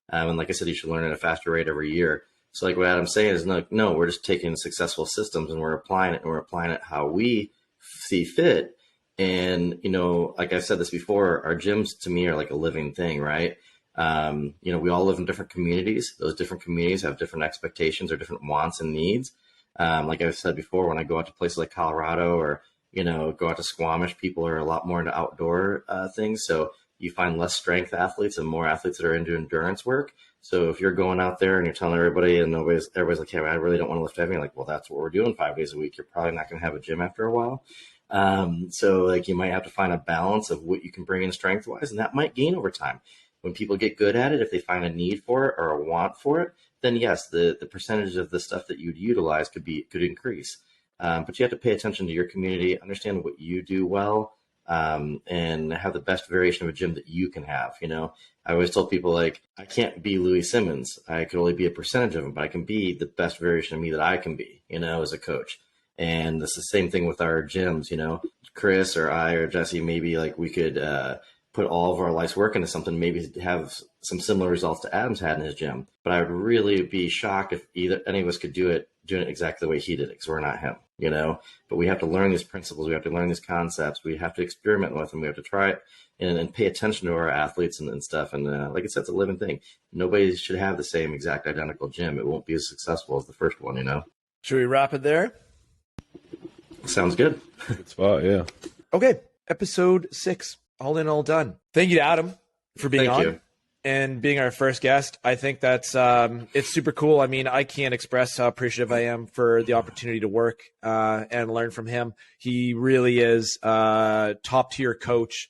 And like I said, you should learn at a faster rate every year. So like what Adam's saying is no, we're just taking successful systems and we're applying it how we see fit. And, you know, like I've said this before, our gyms to me are like a living thing, right? You know, we all live in different communities. Those different communities have different expectations or different wants and needs. Like I've said before, when I go out to places like Colorado or, you know, go out to Squamish, people are a lot more into outdoor things. So you find less strength athletes and more athletes that are into endurance work. So if you're going out there and you're telling everybody and everybody's like, hey, I really don't want to lift heavy. Like, well, that's what we're doing 5 days a week. You're probably not going to have a gym after a while. So like you might have to find a balance of what you can bring in strength wise, and that might gain over time. When people get good at it, if they find a need for it or a want for it, then yes, the percentage of the stuff that you'd utilize could increase. But you have to pay attention to your community, understand what you do well, and have the best variation of a gym that you can have. You know, I always tell people, like, I can't be Louis Simmons. I could only be a percentage of him, but I can be the best variation of me that I can be, you know, as a coach. And it's the same thing with our gyms, you know, Chris or I or Jesse, maybe like we could put all of our life's work into something, maybe have some similar results to Adam's had in his gym. But I would really be shocked if any of us could doing it exactly the way he did it, because we're not him, you know. But we have to learn these principles. We have to learn these concepts. We have to experiment with them. We have to try it and pay attention to our athletes and stuff. And like I said, it's a living thing. Nobody should have the same exact identical gym. It won't be as successful as the first one, you know. Should we wrap it there? Sounds good. Good spot, yeah. Okay, episode 6, all in, all done. Thank you to Adam for being on and being our first guest. I think that's it's super cool. I mean, I can't express how appreciative I am for the opportunity to work and learn from him. He really is a top-tier coach.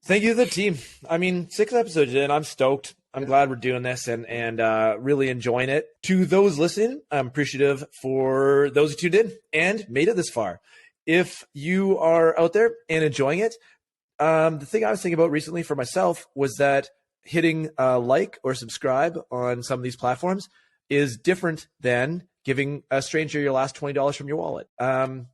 Thank you to the team. I mean, 6 episodes in, I'm stoked. I'm glad we're doing this and really enjoying it. To those listening, I'm appreciative for those who tuned in and made it this far. If you are out there and enjoying it, the thing I was thinking about recently for myself was that hitting like or subscribe on some of these platforms is different than giving a stranger your last $20 from your wallet.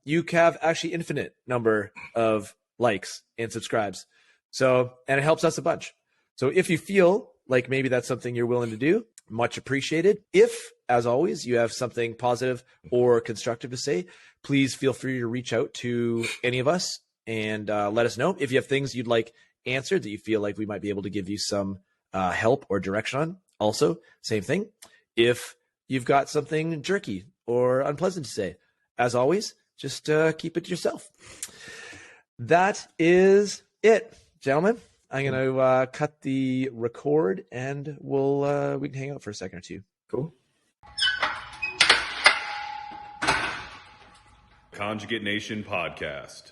You have actually infinite number of likes and subscribes. So, and it helps us a bunch. So if you feel like maybe that's something you're willing to do, much appreciated. If, as always, you have something positive or constructive to say, please feel free to reach out to any of us and let us know. If you have things you'd like answered that you feel like we might be able to give you some help or direction on, also, same thing. If you've got something jerky or unpleasant to say, as always, just keep it to yourself. That is it, gentlemen. I'm going to cut the record and we can hang out for a second or two. Cool. Conjugate Nation Podcast.